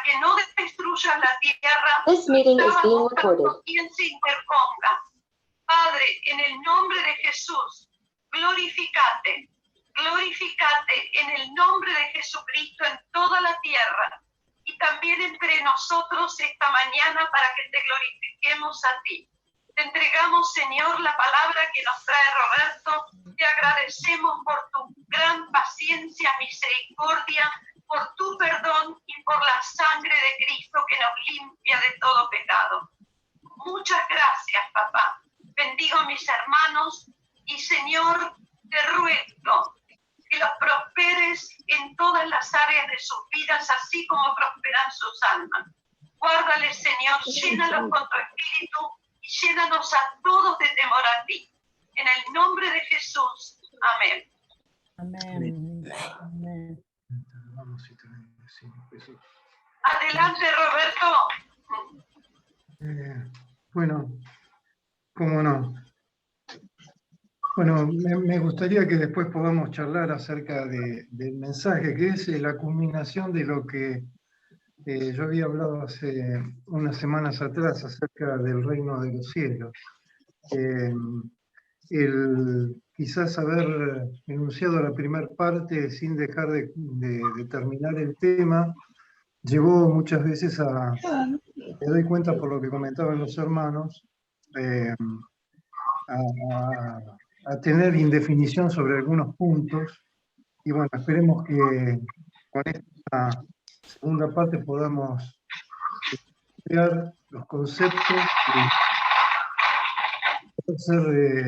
que no destruyas la tierra. This meeting is being recorded. Quien se interponga. Padre, en el nombre de Jesús, glorificate en el nombre de Jesucristo en toda la tierra y también entre nosotros esta mañana para que te glorifiquemos a ti. Te entregamos, Señor, la palabra que nos trae Roberto. Te agradecemos por tu gran paciencia, misericordia, por tu perdón y por la sangre de Cristo que nos limpia de todo pecado. Muchas gracias, papá. Bendigo a mis hermanos y, Señor, te ruego que los prosperes en todas las áreas de sus vidas, así como prosperan sus almas. Guárdales, Señor, llénalos con tu espíritu y llénanos a todos de temor a ti. En el nombre de Jesús. Amén. Amén. Amén. Adelante, Roberto. Bueno, cómo no. Bueno, me gustaría que después podamos charlar acerca del mensaje, que es la culminación de lo que yo había hablado hace unas semanas atrás acerca del reino de los cielos. Quizás haber enunciado la primera parte sin dejar de terminar el tema, llevó muchas veces me doy cuenta por lo que comentaban los hermanos, a tener indefinición sobre algunos puntos, y bueno, esperemos que con esta segunda parte podamos estudiar los conceptos y ser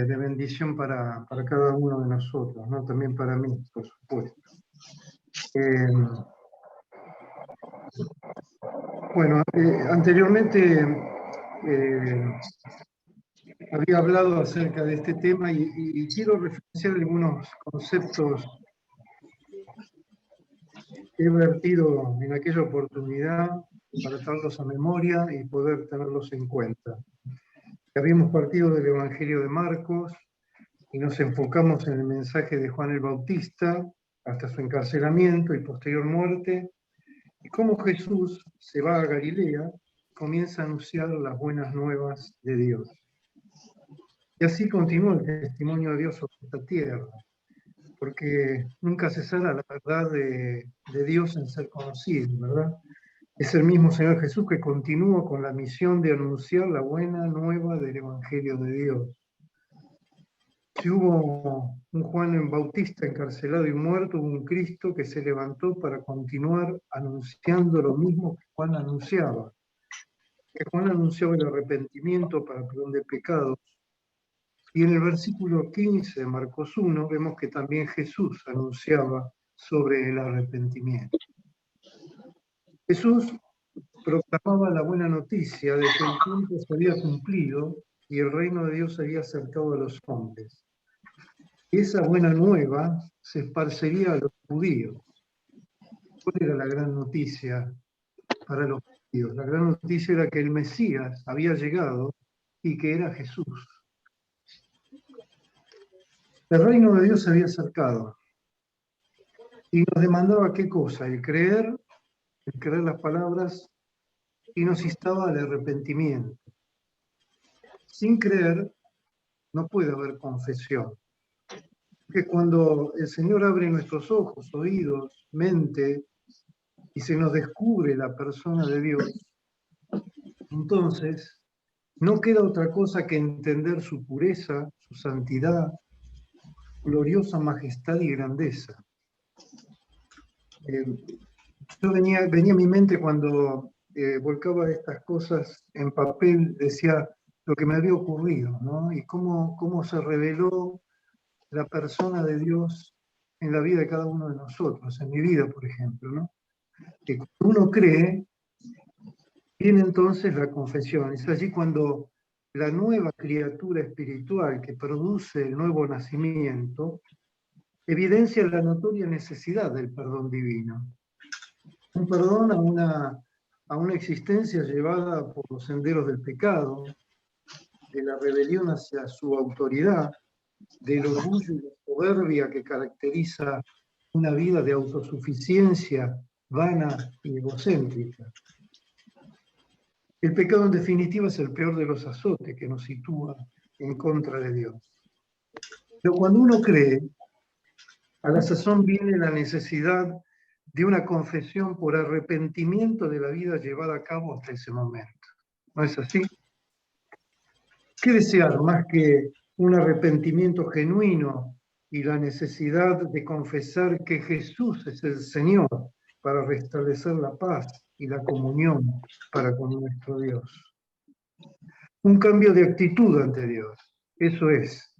de bendición para cada uno de nosotros, ¿no? También para mí, por supuesto. Bueno, anteriormente había hablado acerca de este tema y quiero referenciar algunos conceptos que he vertido en aquella oportunidad para traerlos a memoria y poder tenerlos en cuenta. Habíamos partido del Evangelio de Marcos y nos enfocamos en el mensaje de Juan el Bautista hasta su encarcelamiento y posterior muerte, y cómo Jesús se va a Galilea y comienza a anunciar las buenas nuevas de Dios. Y así continúa el testimonio de Dios sobre esta tierra, porque nunca cesará la verdad de Dios en ser conocido, ¿verdad? Es el mismo Señor Jesús que continúa con la misión de anunciar la buena nueva del Evangelio de Dios. Si hubo un Juan Bautista encarcelado y muerto, hubo un Cristo que se levantó para continuar anunciando lo mismo que Juan anunciaba. Que Juan anunciaba el arrepentimiento para perdón de pecados. Y en el versículo 15 de Marcos 1 vemos que también Jesús anunciaba sobre el arrepentimiento. Jesús proclamaba la buena noticia de que el tiempo se había cumplido y el reino de Dios se había acercado a los hombres. Y esa buena nueva se esparcería a los judíos. ¿Cuál era la gran noticia para los judíos? La gran noticia era que el Mesías había llegado y que era Jesús. El reino de Dios se había acercado y nos demandaba ¿qué cosa? El creer las palabras, y nos instaba al arrepentimiento. Sin creer no puede haber confesión. Que cuando el Señor abre nuestros ojos, oídos, mente, y se nos descubre la persona de Dios, entonces no queda otra cosa que entender su pureza, su santidad, gloriosa majestad y grandeza. Venía a mi mente cuando volcaba estas cosas en papel, decía lo que me había ocurrido, ¿no? Y cómo se reveló la persona de Dios en la vida de cada uno de nosotros, en mi vida, por ejemplo, ¿no? Que cuando uno cree, viene entonces la confesión. Es allí cuando la nueva criatura espiritual que produce el nuevo nacimiento evidencia la notoria necesidad del perdón divino. Un perdón a una existencia llevada por los senderos del pecado, de la rebelión hacia su autoridad, del orgullo y la soberbia que caracteriza una vida de autosuficiencia vana y egocéntrica. El pecado, en definitiva, es el peor de los azotes que nos sitúa en contra de Dios. Pero cuando uno cree, a la sazón viene la necesidad de una confesión por arrepentimiento de la vida llevada a cabo hasta ese momento. ¿No es así? ¿Qué desear más que un arrepentimiento genuino y la necesidad de confesar que Jesús es el Señor para restablecer la paz y la comunión para con nuestro Dios? Un cambio de actitud ante Dios, eso es,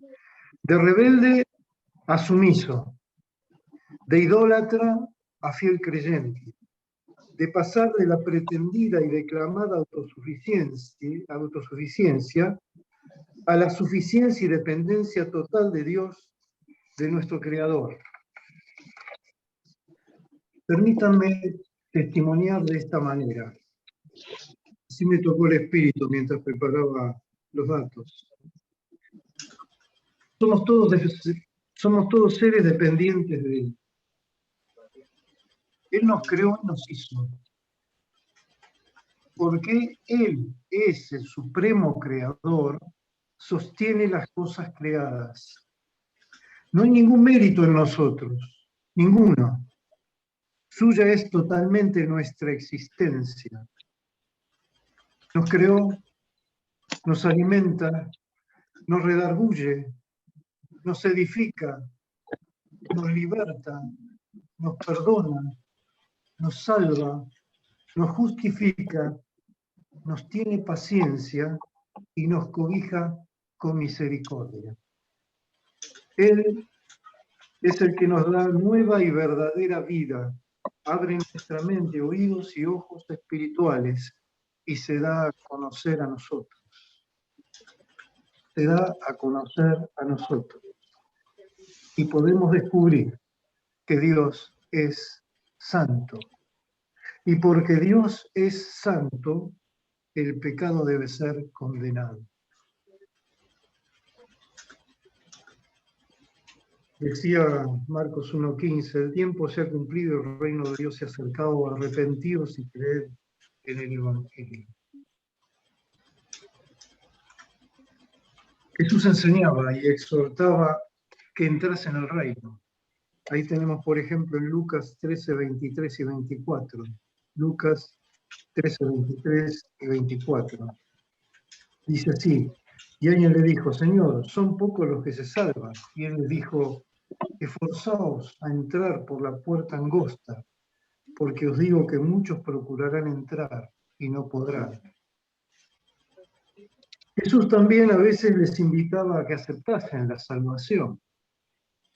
de rebelde a sumiso, de idólatra a fiel creyente, de pasar de la pretendida y declamada autosuficiencia a la suficiencia y dependencia total de Dios, de nuestro Creador. Permítanme testimoniar de esta manera. Así me tocó el espíritu mientras preparaba los datos. Somos todos seres dependientes de Él. Él nos creó y nos hizo. Porque Él es el supremo creador, sostiene las cosas creadas. No hay ningún mérito en nosotros, ninguno. Suya es totalmente nuestra existencia. Nos creó, nos alimenta, nos redarguye, nos edifica, nos liberta, nos perdona, nos salva, nos justifica, nos tiene paciencia y nos cobija con misericordia. Él es el que nos da nueva y verdadera vida, abre nuestra mente oídos y ojos espirituales y se da a conocer a nosotros. Se da a conocer a nosotros. Y podemos descubrir que Dios es santo. Y porque Dios es santo, el pecado debe ser condenado. Decía Marcos 1:15, el tiempo se ha cumplido, el reino de Dios se ha acercado, arrepentidos y creed en el Evangelio. Jesús enseñaba y exhortaba que entrase en el reino. Ahí tenemos, por ejemplo, en Lucas 13, 23 y 24. Lucas 13, 23 y 24. Dice así, y alguien le dijo, Señor, son pocos los que se salvan. Y él les dijo, esforzaos a entrar por la puerta angosta, porque os digo que muchos procurarán entrar y no podrán. Jesús también a veces les invitaba a que aceptasen la salvación.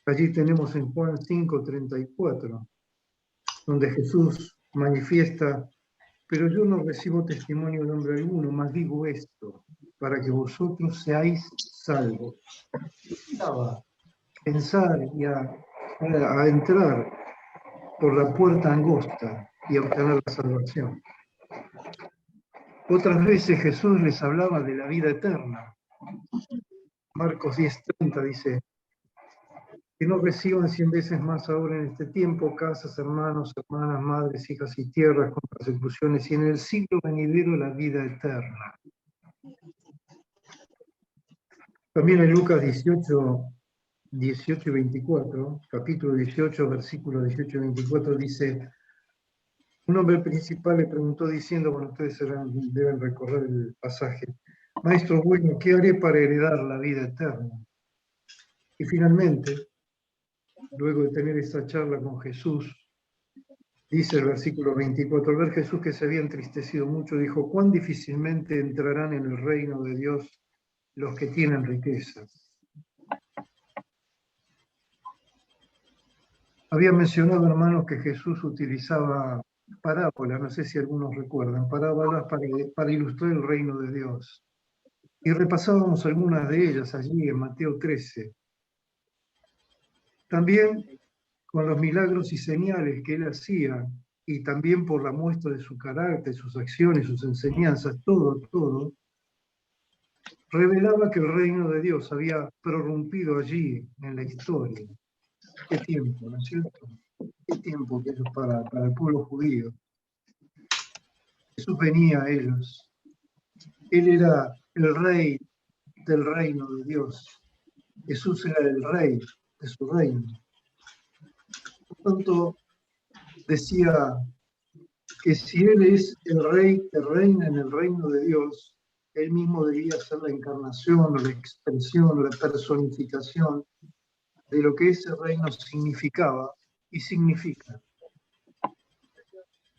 Allí tenemos en Juan 5:34, donde Jesús manifiesta, pero yo no recibo testimonio de hombre alguno, mas digo esto, para que vosotros seáis salvos. Invitaba a pensar y a entrar por la puerta angosta y a obtener la salvación. Otras veces Jesús les hablaba de la vida eterna. Marcos 10:30 dice, que no reciban 100 veces más ahora en este tiempo casas, hermanos, hermanas, madres, hijas y tierras con persecuciones, y en el siglo venidero la vida eterna. También en Lucas 18 y 24, capítulo 18, versículos 18 y 24, dice, un hombre principal le preguntó diciendo, bueno, ustedes deben recorrer el pasaje, Maestro bueno, ¿qué haré para heredar la vida eterna? Y finalmente, luego de tener esta charla con Jesús, dice el versículo 24, al ver Jesús que se había entristecido mucho, dijo, cuán difícilmente entrarán en el reino de Dios los que tienen riquezas. Había mencionado, hermanos, que Jesús utilizaba parábolas, no sé si algunos recuerdan, parábolas para ilustrar el reino de Dios. Y repasábamos algunas de ellas allí en Mateo 13. También con los milagros y señales que él hacía, y también por la muestra de su carácter, sus acciones, sus enseñanzas, todo, revelaba que el reino de Dios había prorrumpido allí en la historia. ¿Qué tiempo, no es cierto? qué tiempo aquello para el pueblo judío. Jesús venía a ellos. Él era el rey del reino de Dios. Jesús era el rey de su reino. Por tanto, decía que si Él es el rey que reina en el reino de Dios, Él mismo debía ser la encarnación, o la expresión, o la personificación de lo que ese reino significaba y significa.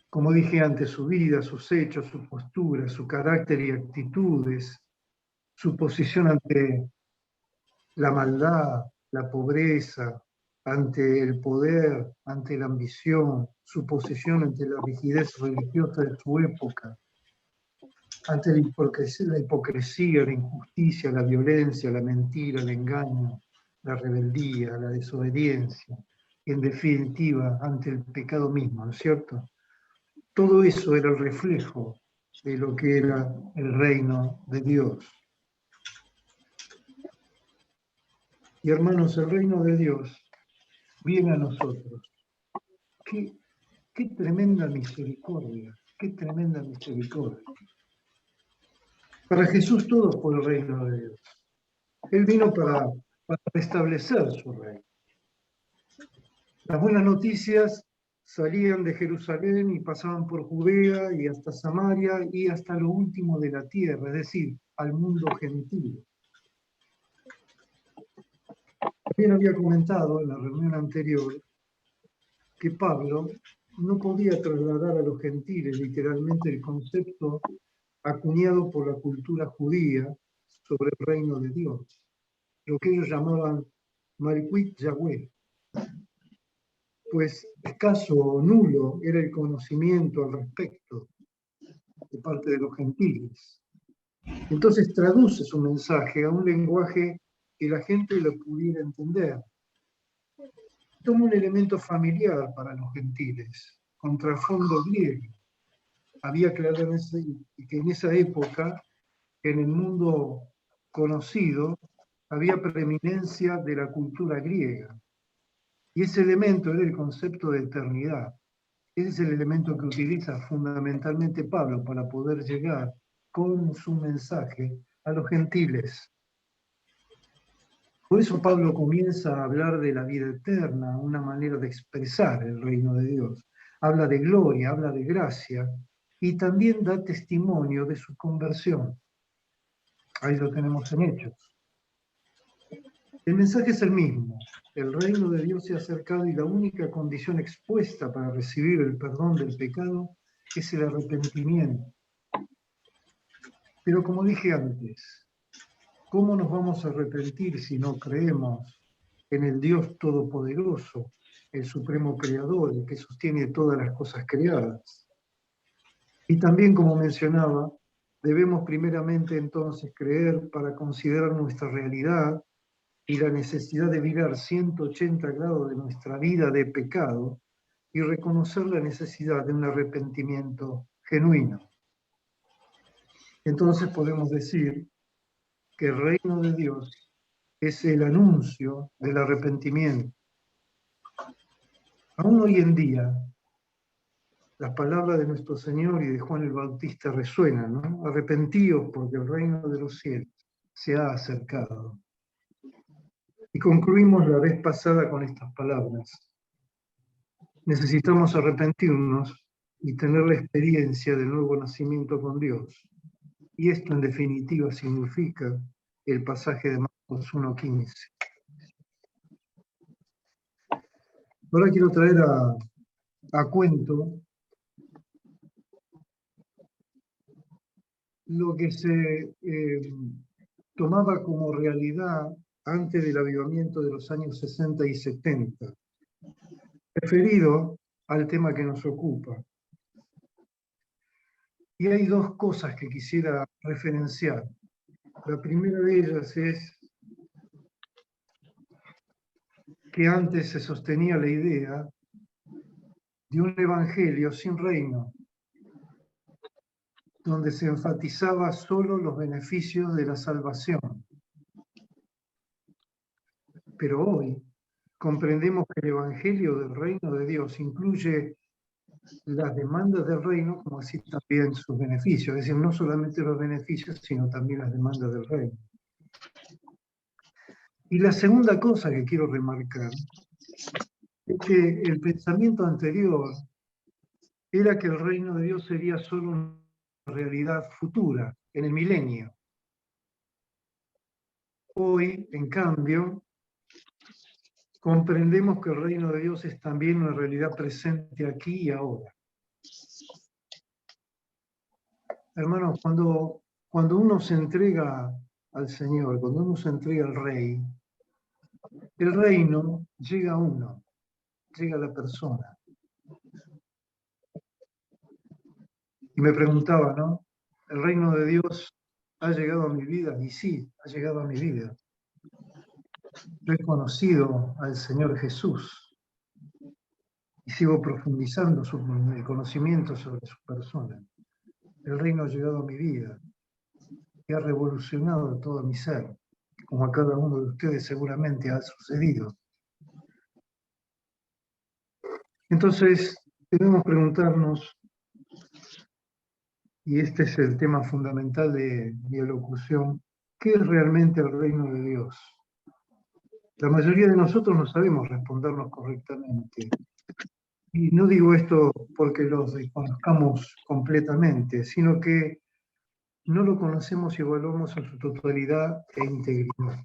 Como dije antes, su vida, sus hechos, su postura, su carácter y actitudes, su posición ante la maldad, la pobreza, ante el poder, ante la ambición, su posición ante la rigidez religiosa de su época, ante la hipocresía, la injusticia, la violencia, la mentira, el engaño, la rebeldía, la desobediencia, y en definitiva, ante el pecado mismo, ¿no es cierto? Todo eso era el reflejo de lo que era el reino de Dios. Y hermanos, el reino de Dios viene a nosotros. Qué tremenda misericordia, qué tremenda misericordia. Para Jesús todo fue el reino de Dios. Él vino para restablecer su reino. Las buenas noticias salían de Jerusalén y pasaban por Judea y hasta Samaria y hasta lo último de la tierra, es decir, al mundo gentil. También había comentado en la reunión anterior que Pablo no podía trasladar a los gentiles literalmente el concepto acuñado por la cultura judía sobre el reino de Dios, lo que ellos llamaban Malkuit Yahweh, pues escaso o nulo era el conocimiento al respecto de parte de los gentiles. Entonces traduce su mensaje a un lenguaje que la gente lo pudiera entender. Toma un elemento familiar para los gentiles, con trasfondo griego. Había claro que en esa época, en el mundo conocido, había preeminencia de la cultura griega. Y ese elemento era el concepto de eternidad. Ese es el elemento que utiliza fundamentalmente Pablo para poder llegar con su mensaje a los gentiles. Por eso Pablo comienza a hablar de la vida eterna, una manera de expresar el reino de Dios. Habla de gloria, habla de gracia y también da testimonio de su conversión. Ahí lo tenemos en Hechos. El mensaje es el mismo. El reino de Dios se ha acercado y la única condición expuesta para recibir el perdón del pecado es el arrepentimiento. Pero como dije antes, ¿cómo nos vamos a arrepentir si no creemos en el Dios Todopoderoso, el Supremo Creador, el que sostiene todas las cosas creadas? Y también, como mencionaba, debemos primeramente entonces creer para considerar nuestra realidad y la necesidad de virar 180 grados de nuestra vida de pecado y reconocer la necesidad de un arrepentimiento genuino. Entonces podemos decir que el reino de Dios es el anuncio del arrepentimiento. Aún hoy en día, las palabras de nuestro Señor y de Juan el Bautista resuenan, ¿no? Arrepentíos porque el reino de los cielos se ha acercado. Y concluimos la vez pasada con estas palabras. Necesitamos arrepentirnos y tener la experiencia del nuevo nacimiento con Dios. Y esto en definitiva significa el pasaje de Marcos 1:15. Ahora quiero traer a cuento lo que se tomaba como realidad antes del avivamiento de los años 60 y 70, referido al tema que nos ocupa. Y hay dos cosas que quisiera referenciar. La primera de ellas es que antes se sostenía la idea de un evangelio sin reino, donde se enfatizaba solo los beneficios de la salvación. Pero hoy comprendemos que el Evangelio del Reino de Dios incluye las demandas del reino, como así también sus beneficios. Es decir, no solamente los beneficios, sino también las demandas del reino. Y la segunda cosa que quiero remarcar es que el pensamiento anterior era que el reino de Dios sería solo una realidad futura, en el milenio. Hoy, en cambio, comprendemos que el reino de Dios es también una realidad presente aquí y ahora. Hermanos, cuando uno se entrega al Señor, cuando uno se entrega al Rey, el reino llega a uno, llega a la persona. Y me preguntaba, ¿no? ¿El reino de Dios ha llegado a mi vida? Y sí, ha llegado a mi vida. Yo he conocido al Señor Jesús y sigo profundizando el conocimiento sobre su persona. El reino ha llegado a mi vida y ha revolucionado todo mi ser, como a cada uno de ustedes seguramente ha sucedido. Entonces, debemos preguntarnos, y este es el tema fundamental de mi elocución, ¿qué es realmente el reino de Dios? La mayoría de nosotros no sabemos respondernos correctamente. Y no digo esto porque los desconozcamos completamente, sino que no lo conocemos y evaluamos en su totalidad e integridad.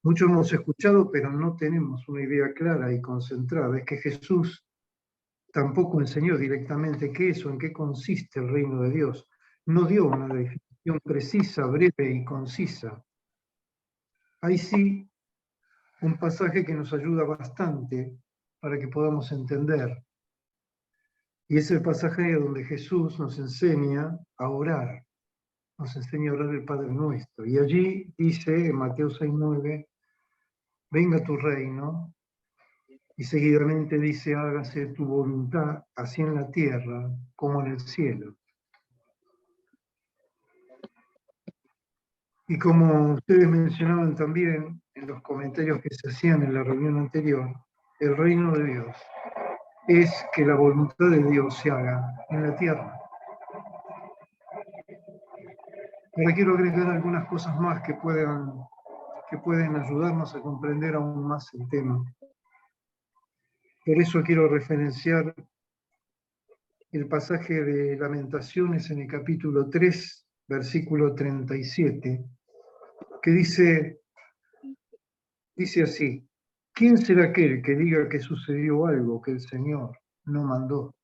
Mucho hemos escuchado, pero no tenemos una idea clara y concentrada. Es que Jesús tampoco enseñó directamente qué es o en qué consiste el reino de Dios. No dio una definición precisa, breve y concisa. Hay sí un pasaje que nos ayuda bastante para que podamos entender. Y es el pasaje donde Jesús nos enseña a orar. Nos enseña a orar el Padre Nuestro. Y allí dice, en Mateo 6:9, venga tu reino. Y seguidamente dice, hágase tu voluntad, así en la tierra como en el cielo. Y como ustedes mencionaban también en los comentarios que se hacían en la reunión anterior, el reino de Dios es que la voluntad de Dios se haga en la tierra. Ahora quiero agregar algunas cosas más que pueden ayudarnos a comprender aún más el tema. Por eso quiero referenciar el pasaje de Lamentaciones en el capítulo 3, versículo 37, que dice así: ¿quién será aquel que diga que sucedió algo que el Señor no mandó?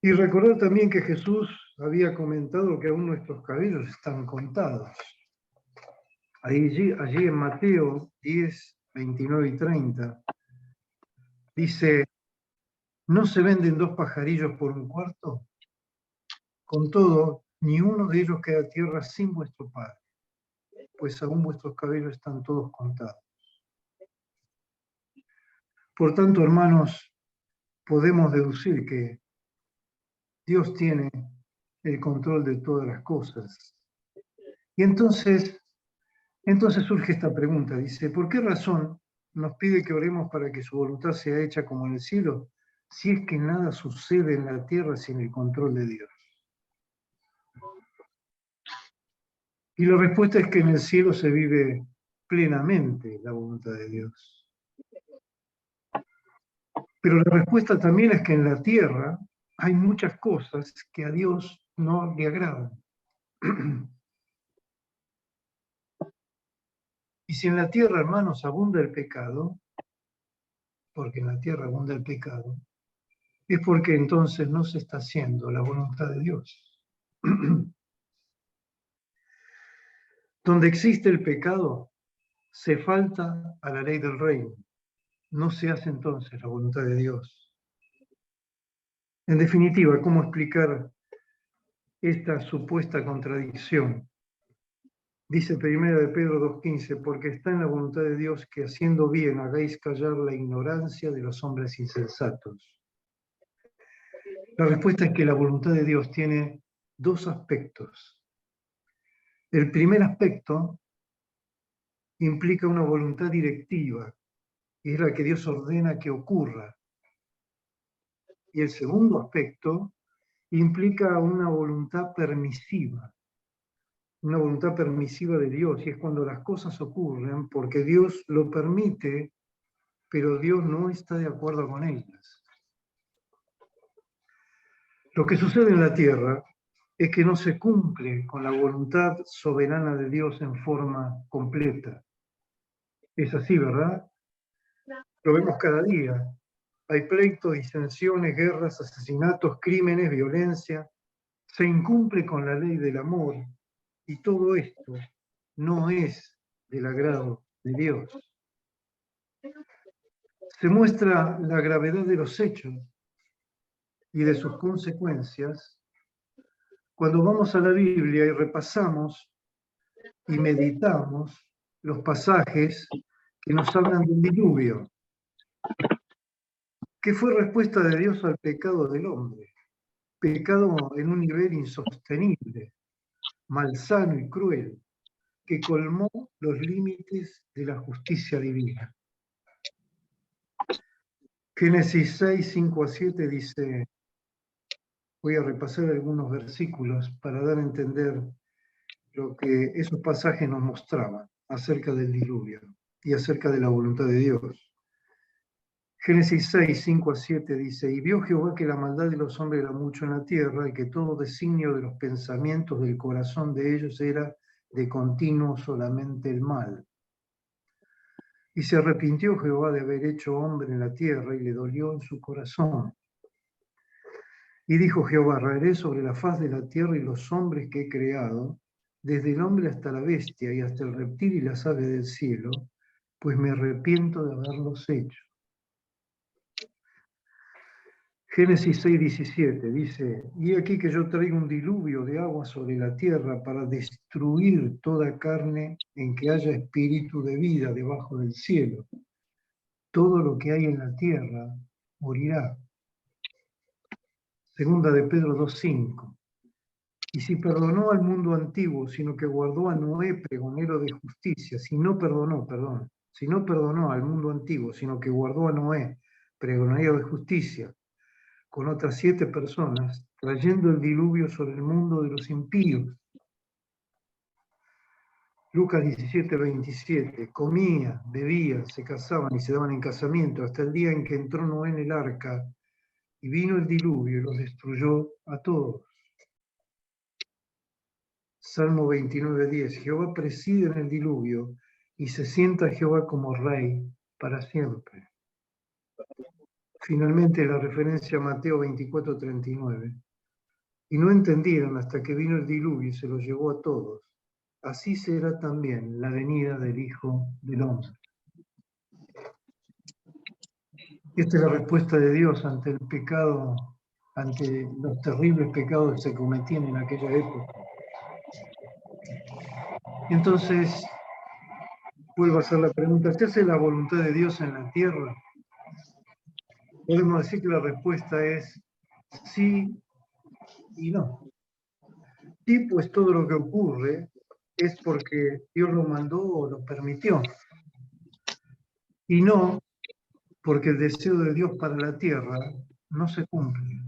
Y recordar también que Jesús había comentado que aún nuestros cabellos están contados. Allí en Mateo 10, 29 y 30, dice, ¿no se venden 2 pajarillos por un cuarto? Con todo, ni uno de ellos queda a tierra sin vuestro Padre, pues aún vuestros cabellos están todos contados. Por tanto, hermanos, podemos deducir que Dios tiene el control de todas las cosas. Y entonces surge esta pregunta, dice, ¿por qué razón nos pide que oremos para que su voluntad sea hecha como en el cielo, si es que nada sucede en la tierra sin el control de Dios? Y la respuesta es que en el cielo se vive plenamente la voluntad de Dios. Pero la respuesta también es que en la tierra hay muchas cosas que a Dios no le agradan. Y si en la tierra, hermanos, abunda el pecado, porque en la tierra abunda el pecado, es porque entonces no se está haciendo la voluntad de Dios. Donde existe el pecado, se falta a la ley del reino. No se hace entonces la voluntad de Dios. En definitiva, ¿cómo explicar esta supuesta contradicción? Dice 1 de Pedro 2:15, porque está en la voluntad de Dios que haciendo bien hagáis callar la ignorancia de los hombres insensatos. La respuesta es que la voluntad de Dios tiene 2 aspectos. El primer aspecto implica una voluntad directiva, y es la que Dios ordena que ocurra. Y el segundo aspecto implica una voluntad permisiva de Dios, y es cuando las cosas ocurren porque Dios lo permite, pero Dios no está de acuerdo con ellas. Lo que sucede en la tierra es que no se cumple con la voluntad soberana de Dios en forma completa. Es así, ¿verdad? Lo vemos cada día. Hay pleitos, disensiones, guerras, asesinatos, crímenes, violencia. Se incumple con la ley del amor, y todo esto no es del agrado de Dios. Se muestra la gravedad de los hechos y de sus consecuencias cuando vamos a la Biblia y repasamos y meditamos los pasajes que nos hablan del diluvio, que fue respuesta de Dios al pecado del hombre, pecado en un nivel insostenible, malsano y cruel, que colmó los límites de la justicia divina. Génesis 6, 5 a 7 dice, voy a repasar algunos versículos para dar a entender lo que esos pasajes nos mostraban acerca del diluvio y acerca de la voluntad de Dios. Génesis 6, 5 a 7 dice, y vio Jehová que la maldad de los hombres era mucho en la tierra, y que todo designio de los pensamientos del corazón de ellos era de continuo solamente el mal. Y se arrepintió Jehová de haber hecho hombre en la tierra, y le dolió en su corazón. Y dijo Jehová, raeré sobre la faz de la tierra y los hombres que he creado, desde el hombre hasta la bestia, y hasta el reptil y las aves del cielo, pues me arrepiento de haberlos hecho. Génesis 6, 17 dice, y aquí que yo traigo un diluvio de agua sobre la tierra para destruir toda carne en que haya espíritu de vida debajo del cielo. Todo lo que hay en la tierra morirá. Segunda de Pedro 2:5. Y si perdonó al mundo antiguo, sino que guardó a Noé, pregonero de justicia, si no perdonó al mundo antiguo, sino que guardó a Noé, pregonero de justicia, con otras 7 personas, trayendo el diluvio sobre el mundo de los impíos. Lucas 17:27, comían, bebían, se casaban y se daban en casamiento, hasta el día en que entró Noé en el arca, y vino el diluvio y los destruyó a todos. Salmo 29:10, Jehová preside en el diluvio, y se sienta Jehová como rey para siempre. Finalmente la referencia a Mateo 24:39, y no entendieron hasta que vino el diluvio y se los llevó a todos. Así será también la venida del Hijo del Hombre. Esta es la respuesta de Dios ante el pecado, ante los terribles pecados que se cometían en aquella época. Entonces, vuelvo a hacer la pregunta, ¿se hace la voluntad de Dios en la tierra? Podemos decir que la respuesta es sí y no. Sí, pues todo lo que ocurre es porque Dios lo mandó o lo permitió. Y no porque el deseo de Dios para la tierra no se cumple.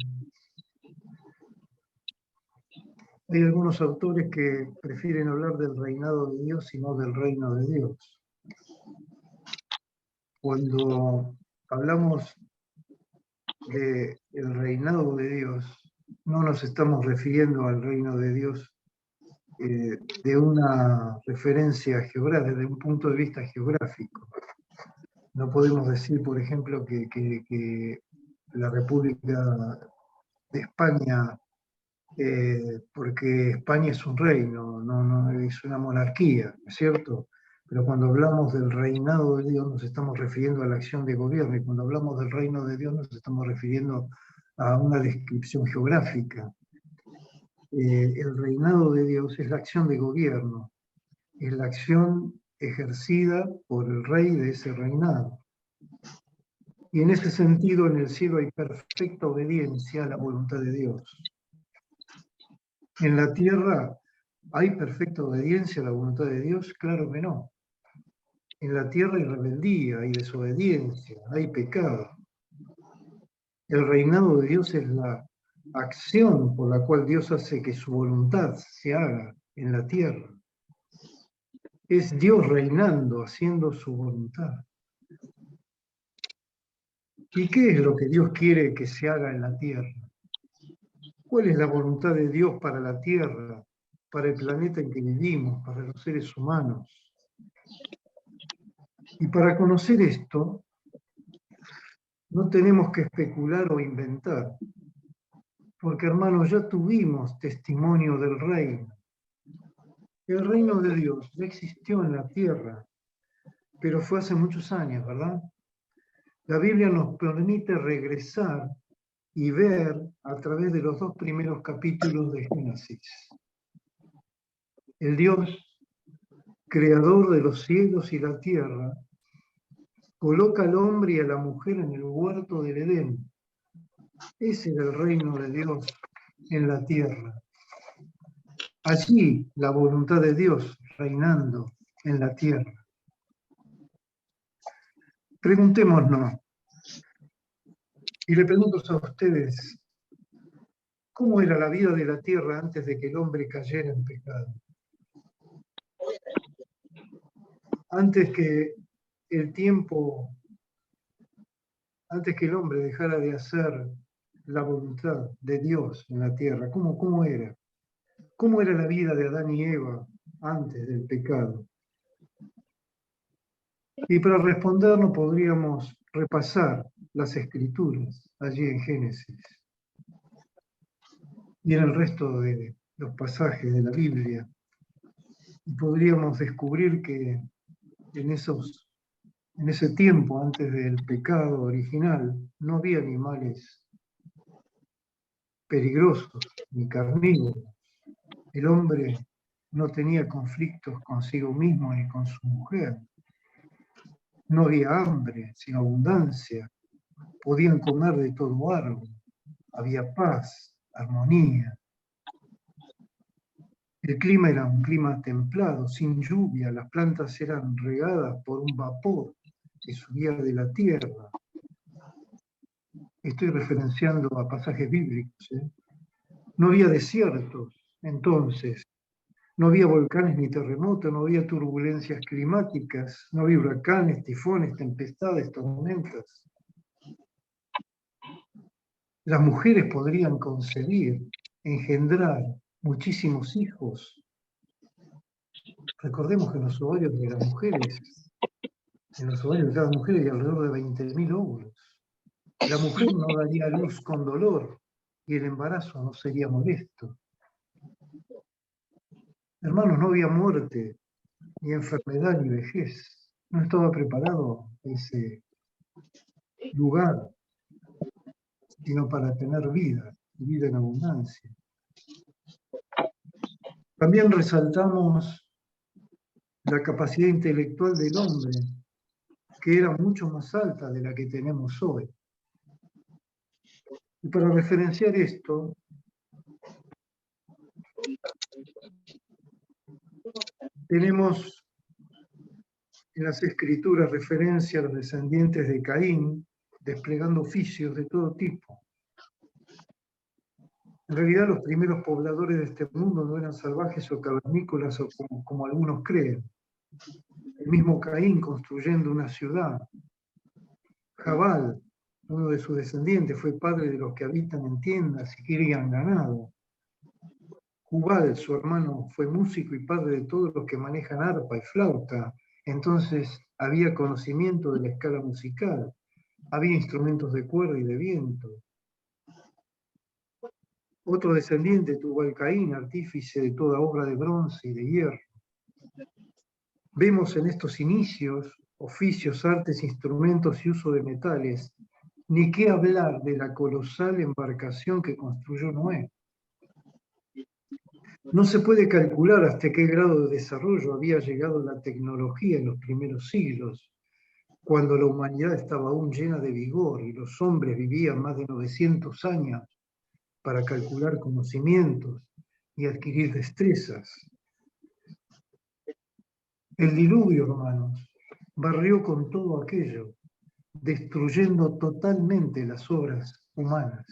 Hay algunos autores que prefieren hablar del reinado de Dios y no del reino de Dios. Cuando hablamos del reinado de Dios, no nos estamos refiriendo al reino de Dios de una referencia geográfica, desde un punto de vista geográfico. No podemos decir, por ejemplo, que la República de España, porque España es un reino, no es una monarquía, ¿no es cierto? Pero cuando hablamos del reinado de Dios nos estamos refiriendo a la acción de gobierno, y cuando hablamos del reino de Dios nos estamos refiriendo a una descripción geográfica. El reinado de Dios es la acción de gobierno, es la acción ejercida por el rey de ese reinado. Y en ese sentido, en el cielo hay perfecta obediencia a la voluntad de Dios. En la tierra ¿Hay perfecta obediencia a la voluntad de Dios? Claro que no. En la tierra hay rebeldía, hay desobediencia, hay pecado. El reinado de Dios es la acción por la cual Dios hace que su voluntad se haga en la tierra. Es Dios reinando, haciendo su voluntad. ¿Y qué es lo que Dios quiere que se haga en la tierra? ¿Cuál es la voluntad de Dios para la tierra, para el planeta en que vivimos, para los seres humanos? Y para conocer esto, no tenemos que especular o inventar, porque hermanos, ya tuvimos testimonio del reino. El reino de Dios ya existió en la tierra, pero fue hace muchos años, ¿verdad? La Biblia nos permite regresar y ver a través de los 2 primeros capítulos de Génesis. El Dios, creador de los cielos y la tierra, coloca al hombre y a la mujer en el huerto del Edén. Ese era el reino de Dios en la tierra. Allí la voluntad de Dios reinando en la tierra. Preguntémonos, y le pregunto a ustedes, ¿cómo era la vida de la tierra antes de que el hombre cayera en pecado? Antes que el tiempo, antes que el hombre dejara de hacer la voluntad de Dios en la tierra, ¿cómo era? ¿Cómo era la vida de Adán y Eva antes del pecado? Y para respondernos podríamos repasar las escrituras allí en Génesis y en el resto de los pasajes de la Biblia. Y podríamos descubrir que en ese tiempo, antes del pecado original, no había animales peligrosos ni carnívoros. El hombre no tenía conflictos consigo mismo ni con su mujer. No había hambre, sino abundancia. Podían comer de todo árbol. Había paz, armonía. El clima era un clima templado, sin lluvia. Las plantas eran regadas por un vapor que subía de la tierra. Estoy referenciando a pasajes bíblicos. No había desiertos, entonces. No había volcanes ni terremotos, no había turbulencias climáticas, no había huracanes, tifones, tempestades, tormentas. Las mujeres podrían concebir, engendrar muchísimos hijos. Recordemos que en los ovarios de las mujeres, en los ovarios de cada mujer hay alrededor de 20.000 óvulos. La mujer no daría a luz con dolor y el embarazo no sería molesto. Hermanos, no había muerte, ni enfermedad, ni vejez. No estaba preparado ese lugar, sino para tener vida, y vida en abundancia. También resaltamos la capacidad intelectual del hombre, que era mucho más alta de la que tenemos hoy. Y para referenciar esto, tenemos en las escrituras referencia a los descendientes de Caín, desplegando oficios de todo tipo. En realidad los primeros pobladores de este mundo no eran salvajes o cavernícolas o como algunos creen. El mismo Caín construyendo una ciudad. Jabal, uno de sus descendientes, fue padre de los que habitan en tiendas y crían ganado. Jubal, su hermano, fue músico y padre de todos los que manejan arpa y flauta. Entonces había conocimiento de la escala musical, había instrumentos de cuerda y de viento. Otro descendiente tuvo al Caín, artífice de toda obra de bronce y de hierro. Vemos en estos inicios oficios, artes, instrumentos y uso de metales, ni qué hablar de la colosal embarcación que construyó Noé. No se puede calcular hasta qué grado de desarrollo había llegado la tecnología en los primeros siglos, cuando la humanidad estaba aún llena de vigor y los hombres vivían más de 900 años para calcular conocimientos y adquirir destrezas. El diluvio, hermanos, barrió con todo aquello, destruyendo totalmente las obras humanas.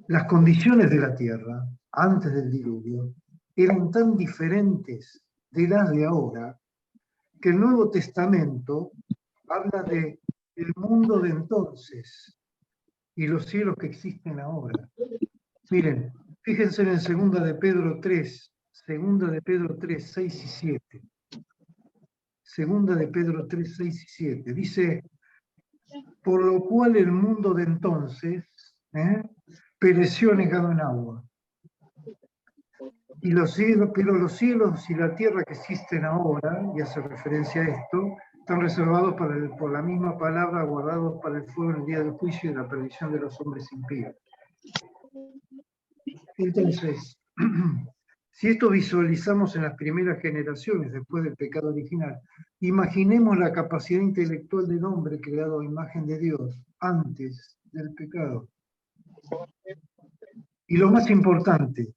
Las condiciones de la tierra, antes del diluvio, eran tan diferentes de las de ahora, que el Nuevo Testamento habla de el mundo de entonces y los cielos que existen ahora. Miren, fíjense en 2 de Pedro 3, 2 de Pedro 3, 6 y 7. 2 de Pedro 3, 6 y 7. Dice, por lo cual el mundo de entonces pereció negado en agua. Y los cielos, pero los cielos y la tierra que existen ahora, y hace referencia a esto, están reservados por la misma palabra, guardados para el fuego en el día del juicio y de la perdición de los hombres impíos. Entonces, si esto visualizamos en las primeras generaciones después del pecado original, imaginemos la capacidad intelectual del hombre creado a imagen de Dios antes del pecado. Y lo más importante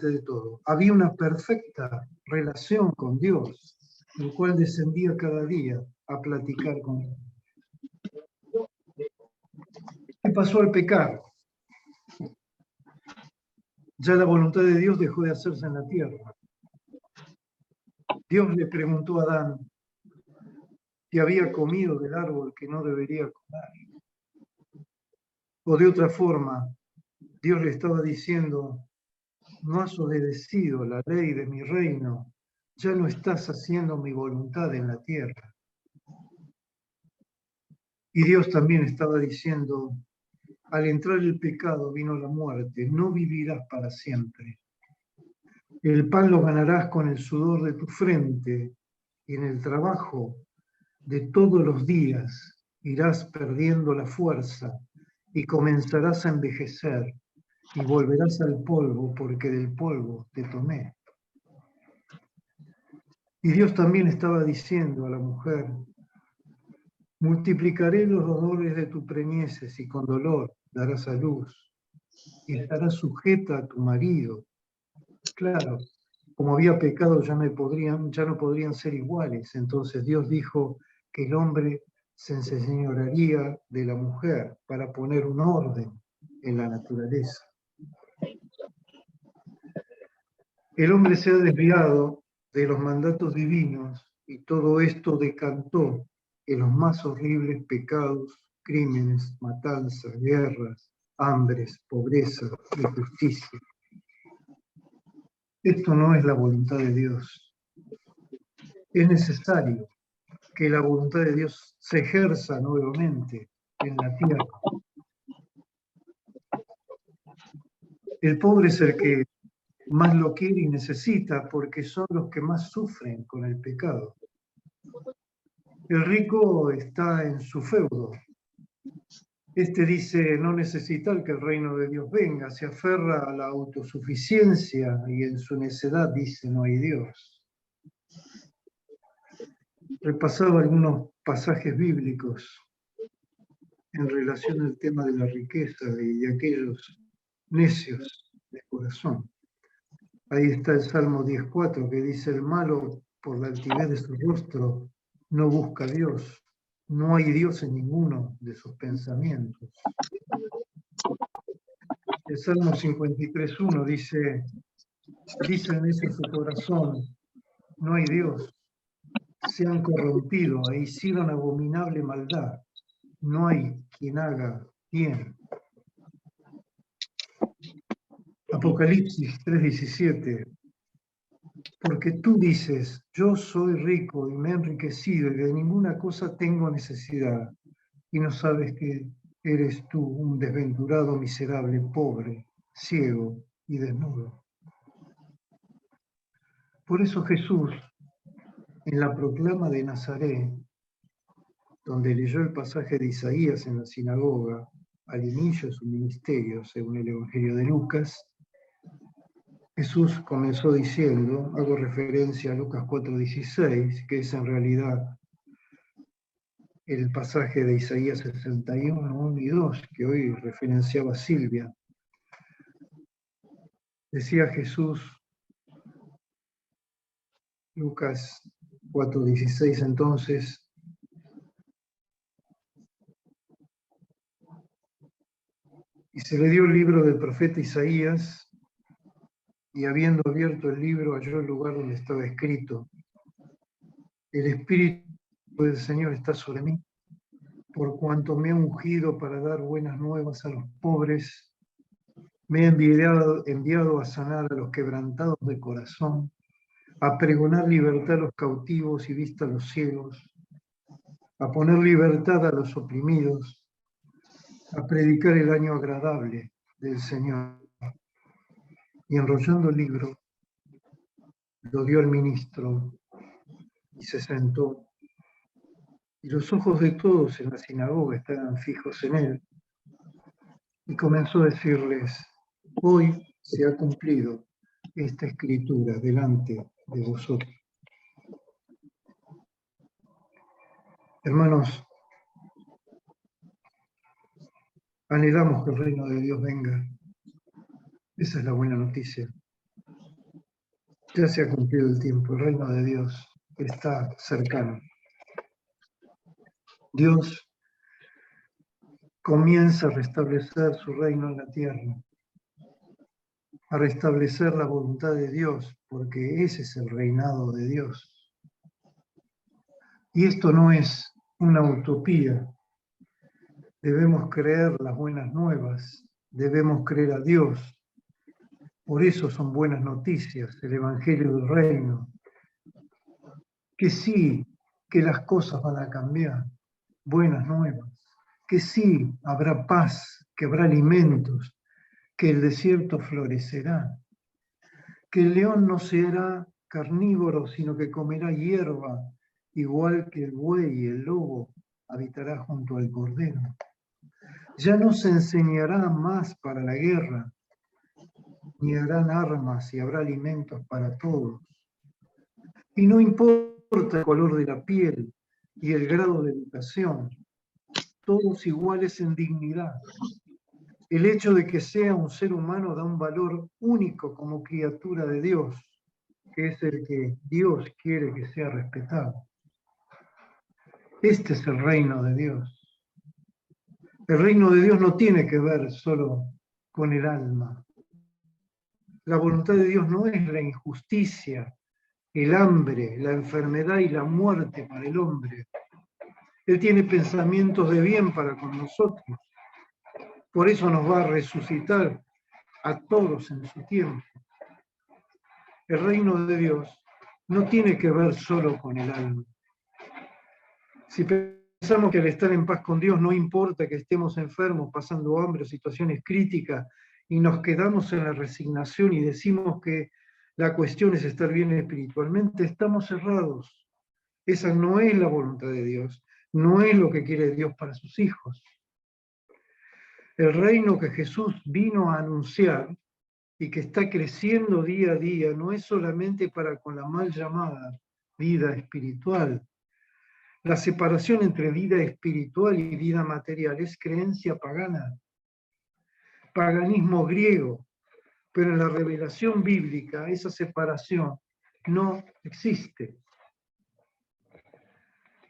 de todo, había una perfecta relación con Dios, el cual descendía cada día a platicar con él. ¿Qué pasó al pecar? Ya la voluntad de Dios dejó de hacerse en la tierra. Dios le preguntó a Adán si había comido del árbol que no debería comer. O de otra forma, Dios le estaba diciendo, no has obedecido la ley de mi reino, ya no estás haciendo mi voluntad en la tierra. Y Dios también estaba diciendo, al entrar el pecado vino la muerte, no vivirás para siempre. El pan lo ganarás con el sudor de tu frente y en el trabajo de todos los días irás perdiendo la fuerza y comenzarás a envejecer y volverás al polvo porque del polvo te tomé. Y Dios también estaba diciendo a la mujer, multiplicaré los dolores de tu preñeces y con dolor darás a luz y estarás sujeta a tu marido. Claro, como había pecado ya no podrían ser iguales. Entonces Dios dijo que el hombre se enseñorearía de la mujer para poner un orden en la naturaleza. El hombre se ha desviado de los mandatos divinos y todo esto decantó en los más horribles pecados, crímenes, matanzas, guerras, hambres, pobreza, injusticia. Esto no es la voluntad de Dios. Es necesario que la voluntad de Dios se ejerza nuevamente en la tierra. El pobre es el que más lo quiere y necesita porque son los que más sufren con el pecado. El rico está en su feudo. Este dice no necesitar que el reino de Dios venga, se aferra a la autosuficiencia y en su necedad dice no hay Dios. Repasaba algunos pasajes bíblicos en relación al tema de la riqueza y de aquellos necios de corazón. Ahí está el Salmo 10.4 que dice, el malo por la altivez de su rostro no busca a Dios, no hay Dios en ninguno de sus pensamientos. El Salmo 53.1 dice en ese su corazón, no hay Dios, se han corrompido e hicieron abominable maldad, no hay quien haga bien. Apocalipsis 3.17, porque tú dices, yo soy rico y me he enriquecido y de ninguna cosa tengo necesidad, y no sabes que eres tú un desventurado, miserable, pobre, ciego y desnudo. Por eso Jesús, en la proclama de Nazaret, donde leyó el pasaje de Isaías en la sinagoga, al inicio de su ministerio, según el Evangelio de Lucas, Jesús comenzó diciendo, hago referencia a Lucas 4.16, que es en realidad el pasaje de Isaías 61, 1 y 2, que hoy referenciaba Silvia. Decía Jesús, Lucas 4:16 entonces. Y se le dio el libro del profeta Isaías, y habiendo abierto el libro, halló el lugar donde estaba escrito: el Espíritu del Señor está sobre mí, por cuanto me ha ungido para dar buenas nuevas a los pobres, me ha enviado a sanar a los quebrantados de corazón, a pregonar libertad a los cautivos y vista a los ciegos, a poner libertad a los oprimidos, a predicar el año agradable del Señor. Y enrollando el libro, lo dio al ministro y se sentó. Y los ojos de todos en la sinagoga estaban fijos en él. Y comenzó a decirles: hoy se ha cumplido esta escritura delante de vosotros. Hermanos, anhelamos que el reino de Dios venga. Esa es la buena noticia. Ya se ha cumplido el tiempo, el reino de Dios está cercano. Dios comienza a restablecer su reino en la tierra, a restablecer la voluntad de Dios, porque ese es el reinado de Dios. Y esto no es una utopía. Debemos creer las buenas nuevas, debemos creer a Dios. Por eso son buenas noticias, el Evangelio del Reino. Que sí, que las cosas van a cambiar, buenas nuevas. Que sí, habrá paz, que habrá alimentos, que el desierto florecerá. Que el león no será carnívoro, sino que comerá hierba, igual que el buey y el lobo habitará junto al cordero. Ya no se enseñará más para la guerra, ni harán armas y habrá alimentos para todos. Y no importa el color de la piel y el grado de educación, todos iguales en dignidad. El hecho de que sea un ser humano da un valor único como criatura de Dios, que es el que Dios quiere que sea respetado. Este es el reino de Dios. El reino de Dios no tiene que ver solo con el alma. La voluntad de Dios no es la injusticia, el hambre, la enfermedad y la muerte para el hombre. Él tiene pensamientos de bien para con nosotros. Por eso nos va a resucitar a todos en su tiempo. El reino de Dios no tiene que ver solo con el alma. Si pensamos que al estar en paz con Dios no importa que estemos enfermos, pasando hambre o situaciones críticas, y nos quedamos en la resignación y decimos que la cuestión es estar bien espiritualmente, estamos errados. Esa no es la voluntad de Dios, no es lo que quiere Dios para sus hijos. El reino que Jesús vino a anunciar y que está creciendo día a día no es solamente para con la mal llamada vida espiritual. La separación entre vida espiritual y vida material es creencia pagana, paganismo griego, pero en la revelación bíblica esa separación no existe.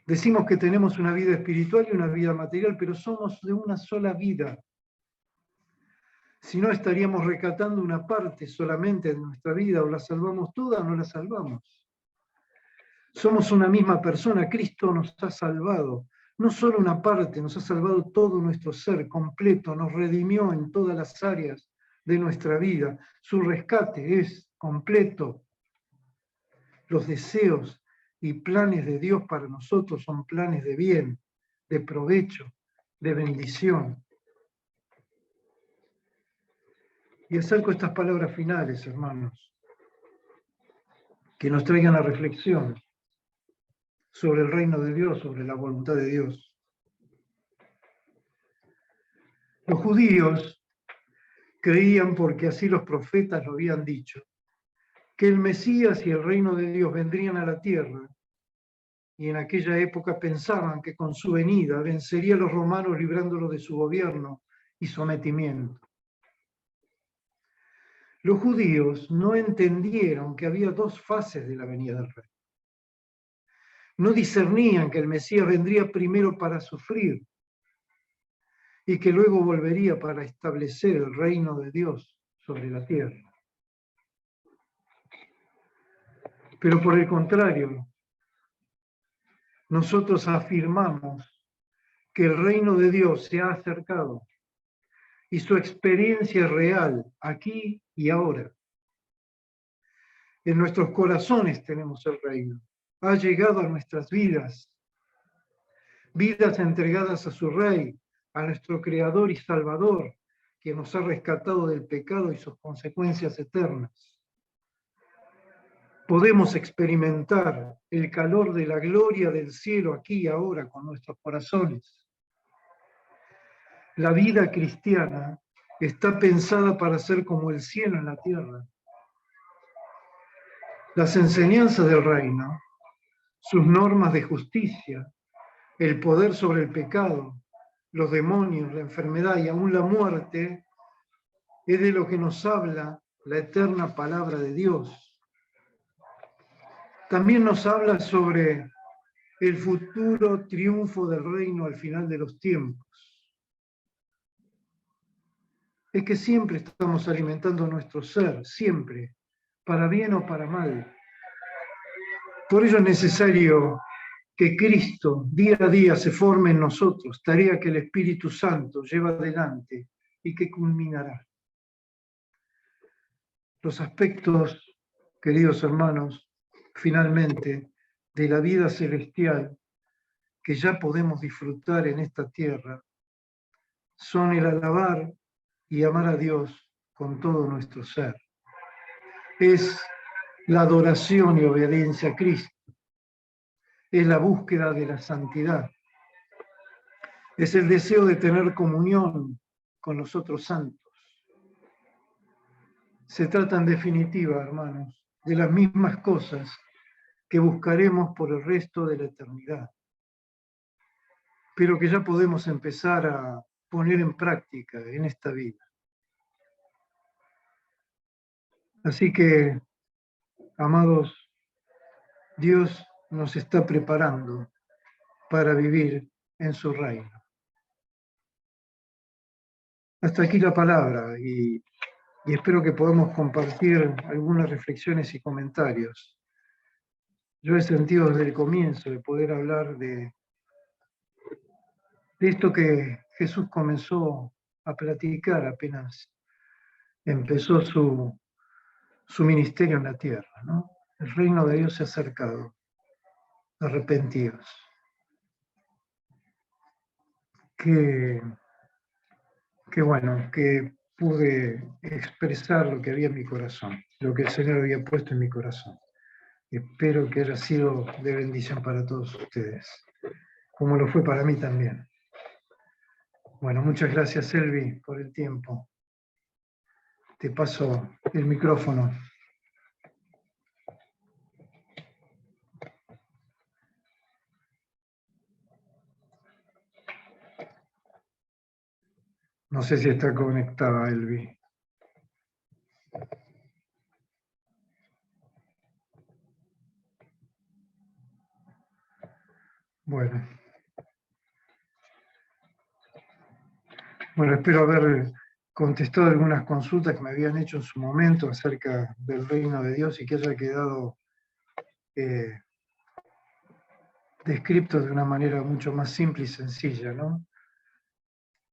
Decimos que tenemos una vida espiritual y una vida material, pero somos de una sola vida. Si no, estaríamos rescatando una parte solamente de nuestra vida, o la salvamos toda o no la salvamos. Somos una misma persona, Cristo nos ha salvado, no solo una parte, nos ha salvado todo nuestro ser completo, nos redimió en todas las áreas de nuestra vida. Su rescate es completo. Los deseos y planes de Dios para nosotros son planes de bien, de provecho, de bendición. Y acerco estas palabras finales, hermanos, que nos traigan la reflexión sobre el reino de Dios, sobre la voluntad de Dios. Los judíos creían, porque así los profetas lo habían dicho, que el Mesías y el reino de Dios vendrían a la tierra, y en aquella época pensaban que con su venida vencería a los romanos librándolos de su gobierno y sometimiento. Los judíos no entendieron que había dos fases de la venida del rey. no discernían que el Mesías vendría primero para sufrir y que luego volvería para establecer el reino de Dios sobre la tierra. Pero por el contrario, nosotros afirmamos que el reino de Dios se ha acercado y su experiencia es real, aquí y ahora. En nuestros corazones tenemos el reino. Ha llegado a nuestras vidas, vidas entregadas a su Rey, a nuestro Creador y Salvador, que nos ha rescatado del pecado y sus consecuencias eternas. Podemos experimentar el calor de la gloria del cielo aquí y ahora con nuestros corazones. La vida cristiana está pensada para ser como el cielo en la tierra. Las enseñanzas del reino, sus normas de justicia, el poder sobre el pecado, los demonios, la enfermedad y aún la muerte, es de lo que nos habla la eterna palabra de Dios. También nos habla sobre el futuro triunfo del reino al final de los tiempos. Es que siempre estamos alimentando nuestro ser, siempre, para bien o para mal. Por ello es necesario que Cristo día a día se forme en nosotros, tarea que el Espíritu Santo lleva adelante y que culminará. Los aspectos, queridos hermanos, finalmente, de la vida celestial que ya podemos disfrutar en esta tierra, son el alabar y amar a Dios con todo nuestro ser. Es la adoración y obediencia a Cristo. Es la búsqueda de la santidad. Es el deseo de tener comunión con los otros santos. Se trata en definitiva, hermanos, de las mismas cosas que buscaremos por el resto de la eternidad, pero que ya podemos empezar a poner en práctica en esta vida. Así que, amados, Dios nos está preparando para vivir en su reino. Hasta aquí la palabra y espero que podamos compartir algunas reflexiones y comentarios. Yo he sentido desde el comienzo de poder hablar de esto que Jesús comenzó a platicar apenas empezó su ministerio en la tierra, ¿no? El reino de Dios se ha acercado, arrepentidos. Qué bueno, que pude expresar lo que había en mi corazón, lo que el Señor había puesto en mi corazón. Espero que haya sido de bendición para todos ustedes, como lo fue para mí también. Bueno, muchas gracias, Elvi, por el tiempo. Te paso el micrófono. No sé si está conectada, Elvi. Bueno, espero haber contestado algunas consultas que me habían hecho en su momento acerca del reino de Dios y que haya quedado descrito de una manera mucho más simple y sencilla, ¿no?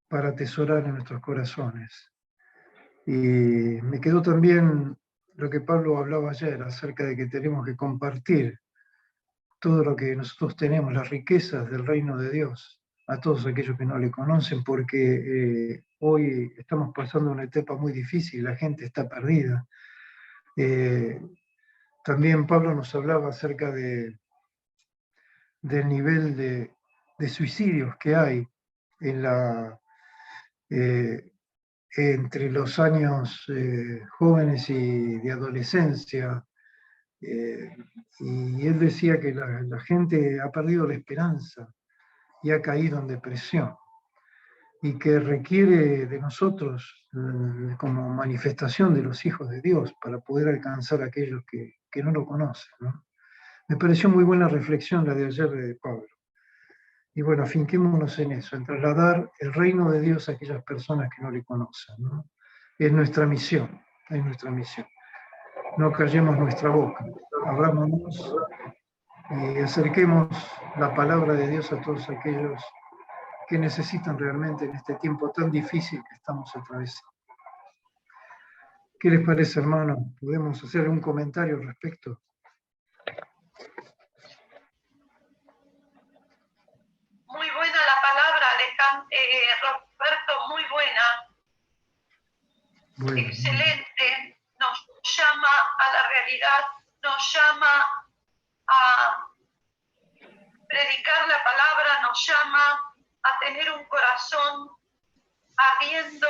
Para atesorar en nuestros corazones. Y me quedó también lo que Pablo hablaba ayer acerca de que tenemos que compartir todo lo que nosotros tenemos, las riquezas del reino de Dios, a todos aquellos que no le conocen, porque hoy estamos pasando una etapa muy difícil, la gente está perdida. También Pablo nos hablaba acerca del nivel de suicidios que hay entre los años jóvenes y de adolescencia. Y él decía que la gente ha perdido la esperanza y ha caído en depresión, y que requiere de nosotros como manifestación de los hijos de Dios para poder alcanzar a aquellos que no lo conocen, ¿no? Me pareció muy buena reflexión la de ayer de Pablo. Y bueno, afinquémonos en eso, en trasladar el reino de Dios a aquellas personas que no le conocen, ¿no? Es nuestra misión, es nuestra misión. No callemos nuestra boca, abrámonos y acerquemos la palabra de Dios a todos aquellos que necesitan realmente en este tiempo tan difícil que estamos atravesando. ¿Qué les parece, hermano? ¿Podemos hacer un comentario al respecto? Muy buena la palabra, Roberto, muy buena. Bueno, Excelente. Nos llama a la realidad, nos llama a predicar la palabra, nos llama a tener un corazón ardiendo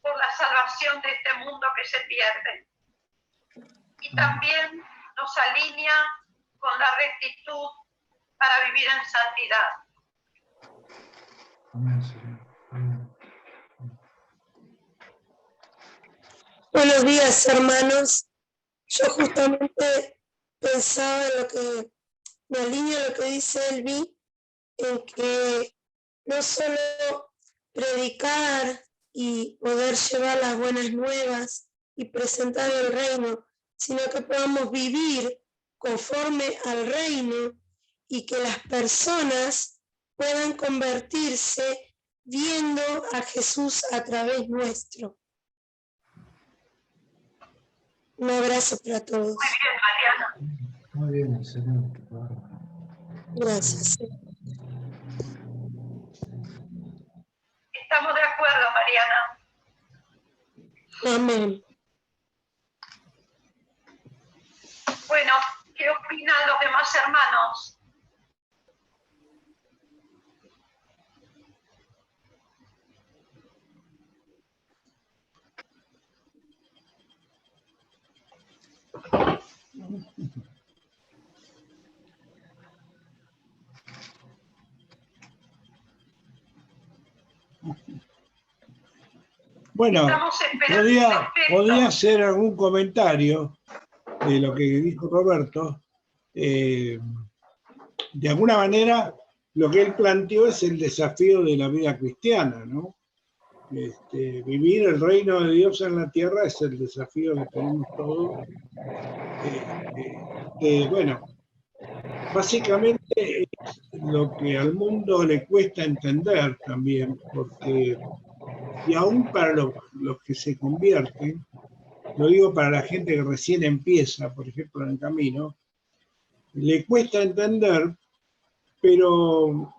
por la salvación de este mundo que se pierde. Y también nos alinea con la rectitud para vivir en santidad. amén, Señor. Amén. Buenos días, hermanos. Yo justamente pensaba en lo que me alinea lo que dice Elvi, en que no solo predicar y poder llevar las buenas nuevas y presentar el reino, sino que podamos vivir conforme al reino y que las personas puedan convertirse viendo a Jesús a través nuestro. Un abrazo para todos. Muy bien, Mariana. Muy bien, excelente. Gracias. Estamos de acuerdo, Mariana. Amén. Bueno, ¿qué opinan los demás hermanos? Bueno, Estamos esperando. podía hacer algún comentario de lo que dijo Roberto. De alguna manera, lo que él planteó es el desafío de la vida cristiana, ¿no? Vivir el reino de Dios en la tierra es el desafío que tenemos todos. Bueno, básicamente es lo que al mundo le cuesta entender también, porque, y aún para los que se convierten, lo digo para la gente que recién empieza, por ejemplo, en el camino, le cuesta entender, pero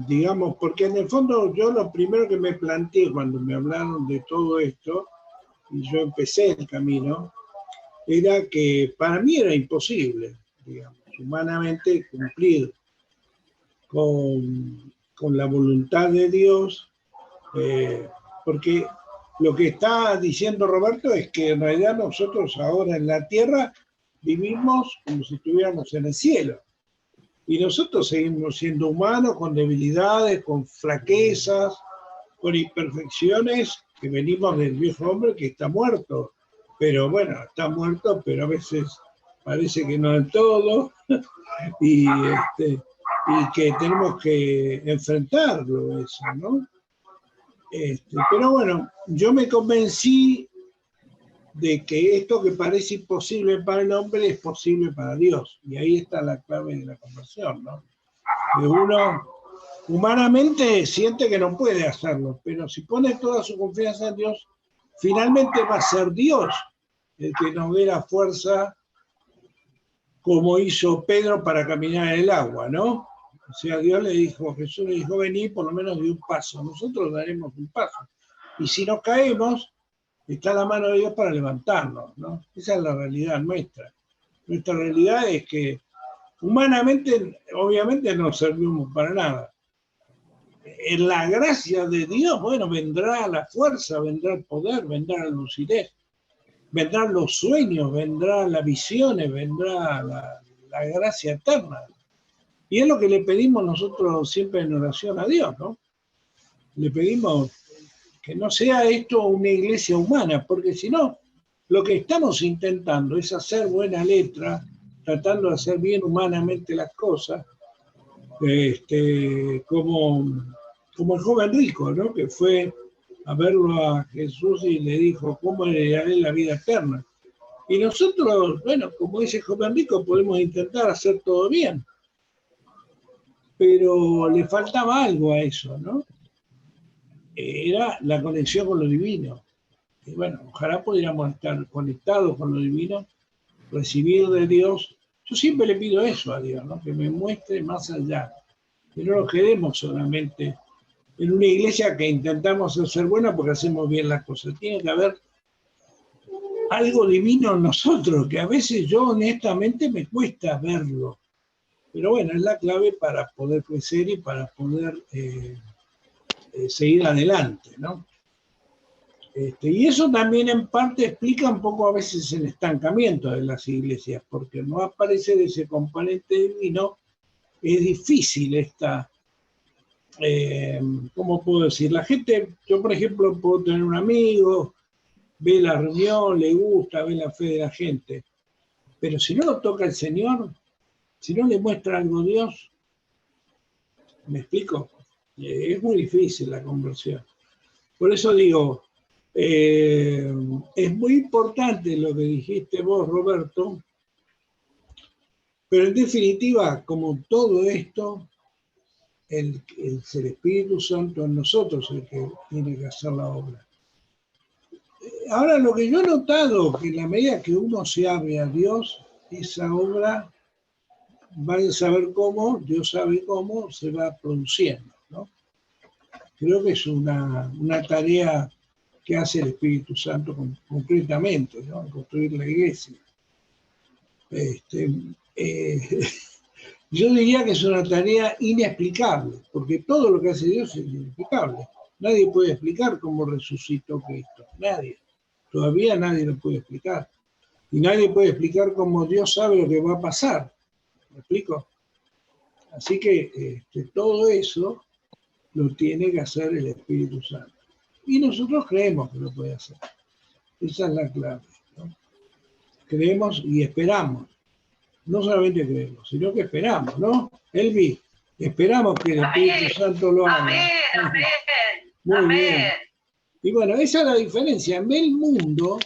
digamos, porque en el fondo yo lo primero que me planteé cuando me hablaron de todo esto, y yo empecé el camino, era que para mí era imposible, digamos, humanamente cumplir con la voluntad de Dios, porque lo que está diciendo Roberto es que en realidad nosotros ahora en la tierra vivimos como si estuviéramos en el cielo. Y nosotros seguimos siendo humanos, con debilidades, con flaquezas, con imperfecciones, que venimos del viejo hombre que está muerto. Pero bueno, está muerto, pero a veces parece que no del todo, y que tenemos que enfrentarlo eso, ¿no? Pero bueno, yo me convencí de que esto que parece imposible para el hombre es posible para Dios. Y ahí está la clave de la conversión, ¿no? Que uno humanamente siente que no puede hacerlo, pero si pone toda su confianza en Dios, finalmente va a ser Dios el que nos dé la fuerza, como hizo Pedro para caminar en el agua, ¿no? O sea, Jesús le dijo, vení, por lo menos de un paso. Nosotros daremos un paso. Y si nos caemos, está la mano de Dios para levantarnos, ¿no? Esa es la realidad nuestra. Nuestra realidad es que humanamente, obviamente, no servimos para nada. En la gracia de Dios, bueno, vendrá la fuerza, vendrá el poder, vendrá la lucidez, vendrán los sueños, vendrán las visiones, vendrá la gracia eterna. Y es lo que le pedimos nosotros siempre en oración a Dios, ¿no? Le pedimos que no sea esto una iglesia humana, porque si no, lo que estamos intentando es hacer buena letra tratando de hacer bien humanamente las cosas, como el joven rico, ¿no? Que fue a verlo a Jesús y le dijo, ¿cómo heredaré la vida eterna? Y nosotros, bueno, como ese joven rico, podemos intentar hacer todo bien, pero le faltaba algo a eso, ¿no? Era la conexión con lo divino. Y bueno, ojalá pudiéramos estar conectados con lo divino, recibir de Dios. Yo siempre le pido eso a Dios, ¿no? Que me muestre más allá, que no nos quedemos solamente en una iglesia que intentamos hacer buena porque hacemos bien las cosas. Tiene que haber algo divino en nosotros, que a veces yo honestamente me cuesta verlo. Pero bueno, es la clave para poder crecer y para poder seguir adelante, ¿no? Y eso también en parte explica un poco a veces el estancamiento de las iglesias, porque no aparece de ese componente divino. Es difícil esta, ¿cómo puedo decir? La gente, yo por ejemplo puedo tener un amigo, ve la reunión, le gusta, ve la fe de la gente, pero si no lo toca el Señor, si no le muestra algo a Dios, ¿me explico? Es muy difícil la conversión. Por eso digo, es muy importante lo que dijiste vos, Roberto, pero en definitiva, como todo esto, es el Espíritu Santo en nosotros el que tiene que hacer la obra. Ahora, lo que yo he notado, que en la medida que uno se abre a Dios, esa obra, vaya a saber cómo, Dios sabe cómo, se va produciendo, ¿no? Creo que es una tarea que hace el Espíritu Santo concretamente, ¿no? Construir la iglesia. Yo diría que es una tarea inexplicable, porque todo lo que hace Dios es inexplicable. Nadie puede explicar cómo resucitó Cristo, nadie. Todavía nadie lo puede explicar. Y nadie puede explicar cómo Dios sabe lo que va a pasar. ¿Me explico? Así que todo eso lo tiene que hacer el Espíritu Santo. Y nosotros creemos que lo puede hacer. Esa es la clave, ¿no? Creemos y esperamos. No solamente creemos, sino que esperamos, ¿no? Elvi, esperamos que el Espíritu Santo lo haga. Amén, amén. Muy Amén. bien. Y bueno, esa es la diferencia. El mundo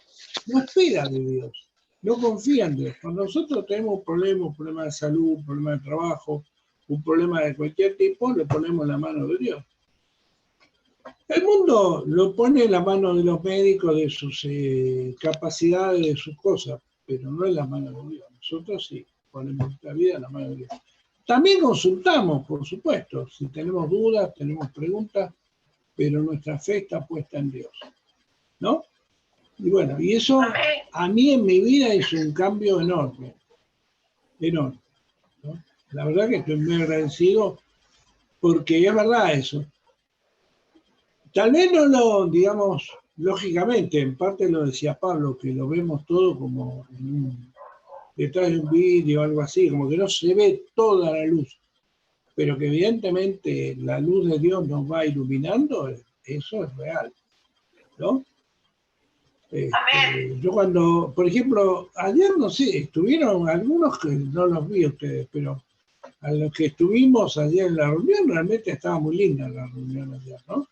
no espera de Dios, no confía en Dios. Cuando nosotros tenemos un problema de salud, un problema de trabajo, un problema de cualquier tipo, le ponemos en la mano de Dios. El mundo lo pone en la mano de los médicos, de sus capacidades, de sus cosas, pero no en la mano de Dios. Nosotros sí ponemos nuestra vida en la mano de Dios. También consultamos, por supuesto, si tenemos dudas, tenemos preguntas, pero nuestra fe está puesta en Dios, ¿no? Y bueno, y eso a mí en mi vida es un cambio enorme, enorme, ¿no? La verdad que estoy muy agradecido porque es verdad eso. Tal vez no lo, digamos, lógicamente, en parte lo decía Pablo, que lo vemos todo como detrás de un vídeo o algo así, como que no se ve toda la luz, pero que evidentemente la luz de Dios nos va iluminando, eso es real, ¿no? Yo cuando, por ejemplo, ayer, no sé, estuvieron algunos que no los vi a ustedes, pero a los que estuvimos ayer en la reunión, realmente estaba muy linda la reunión ayer, ¿no?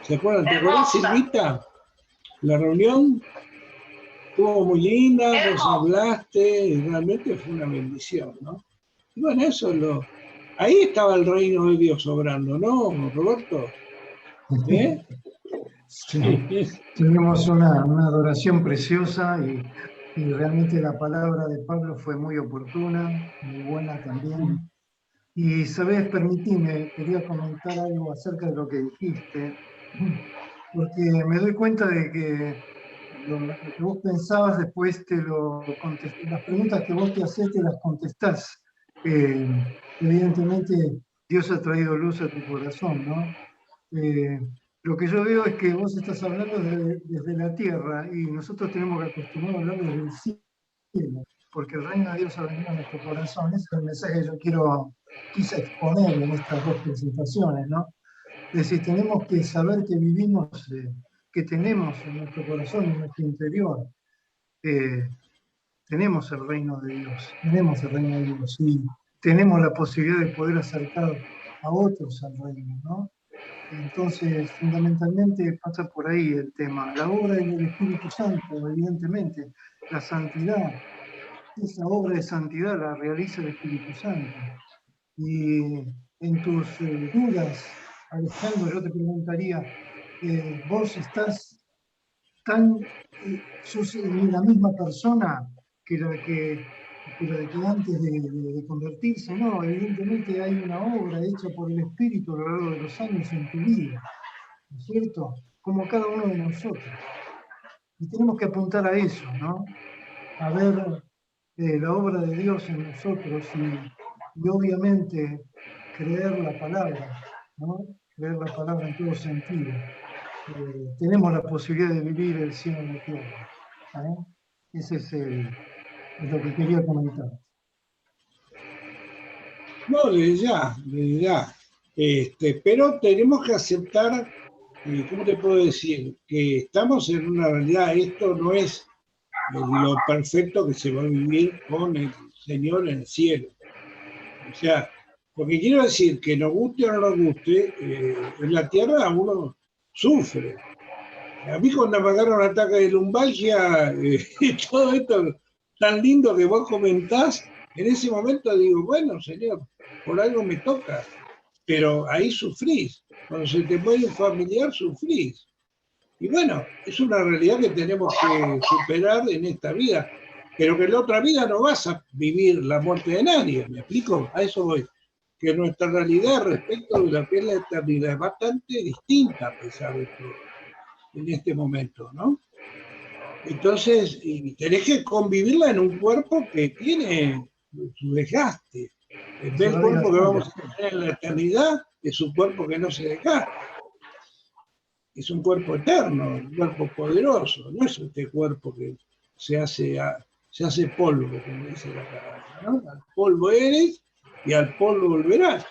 ¿Se acuerdan? ¿Te acuerdas, Silvita? La reunión estuvo muy linda, vos hablaste, y realmente fue una bendición, ¿no? Y bueno, eso es lo... Ahí estaba el reino de Dios obrando, ¿no, Roberto? ¿Eh? Sí, tuvimos una adoración preciosa y realmente la palabra de Pablo fue muy oportuna, muy buena también. Y, sabes, permitime, quería comentar algo acerca de lo que dijiste, porque me doy cuenta de que lo que vos pensabas después las preguntas que vos te haces te las contestás. Evidentemente Dios ha traído luz a tu corazón, ¿no? Lo que yo veo es que vos estás hablando desde la tierra y nosotros tenemos que acostumbrarnos a hablar desde el cielo, porque el reino de Dios ha venido a nuestro corazón. Ese es el mensaje que yo quise exponer en estas dos presentaciones, ¿no? Es decir, tenemos que saber que vivimos, que tenemos en nuestro corazón, en nuestro interior, tenemos el reino de Dios, y tenemos la posibilidad de poder acercar a otros al reino, ¿no? Entonces, fundamentalmente pasa por ahí el tema. La obra del Espíritu Santo, evidentemente, la santidad, esa obra de santidad la realiza el Espíritu Santo. Y en tus dudas, Alejandro, yo te preguntaría, ¿vos estás sos la misma persona que la que antes de convertirse? No, evidentemente hay una obra hecha por el Espíritu a lo largo de los años en tu vida, ¿no es cierto? Como cada uno de nosotros. Y tenemos que apuntar a eso, ¿no? A ver la obra de Dios en nosotros y obviamente creer la palabra, ¿no? Creer la palabra en todo sentido. Tenemos la posibilidad de vivir el cielo en la tierra. Ese es lo que quería comentar. No, desde ya. Pero tenemos que aceptar, ¿cómo te puedo decir? Que estamos en una realidad, esto no es lo perfecto que se va a vivir con el Señor en el cielo. O sea, porque quiero decir que nos guste o no nos guste, en la tierra uno sufre. A mí cuando me agarra un ataque de lumbalgia, todo esto tan lindo que vos comentás, en ese momento digo, bueno, Señor, por algo me toca, pero ahí sufrís. Cuando se te muere un familiar, sufrís. Y bueno, es una realidad que tenemos que superar en esta vida, pero que en la otra vida no vas a vivir la muerte de nadie, ¿me explico? A eso voy. Que nuestra realidad respecto de la que es la eternidad es bastante distinta a pesar de todo, en este momento, ¿no? Entonces, y tenés que convivirla en un cuerpo que tiene su desgaste. En vez del cuerpo que vamos a tener en la eternidad, es un cuerpo que no se desgasta. Es un cuerpo eterno, un cuerpo poderoso, no es este cuerpo que se hace polvo, como dice la palabra, ¿no? Al polvo eres y al polvo volverás.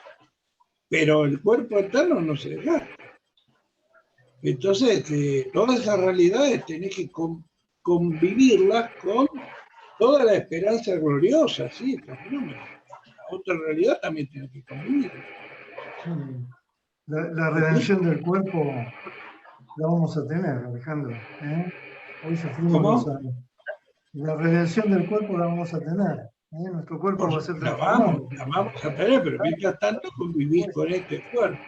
Pero el cuerpo eterno no se desgasta. Entonces, todas esas realidades tenés que convivirlas con toda la esperanza gloriosa, ¿sí? La otra realidad también tiene que convivirla. La redención del cuerpo la vamos a tener, Alejandro. Hoy sufrimos los años. La redención del cuerpo la vamos a tener. Nuestro cuerpo va a ser transformado. La vamos a tener, pero mientras tanto convivir con este cuerpo.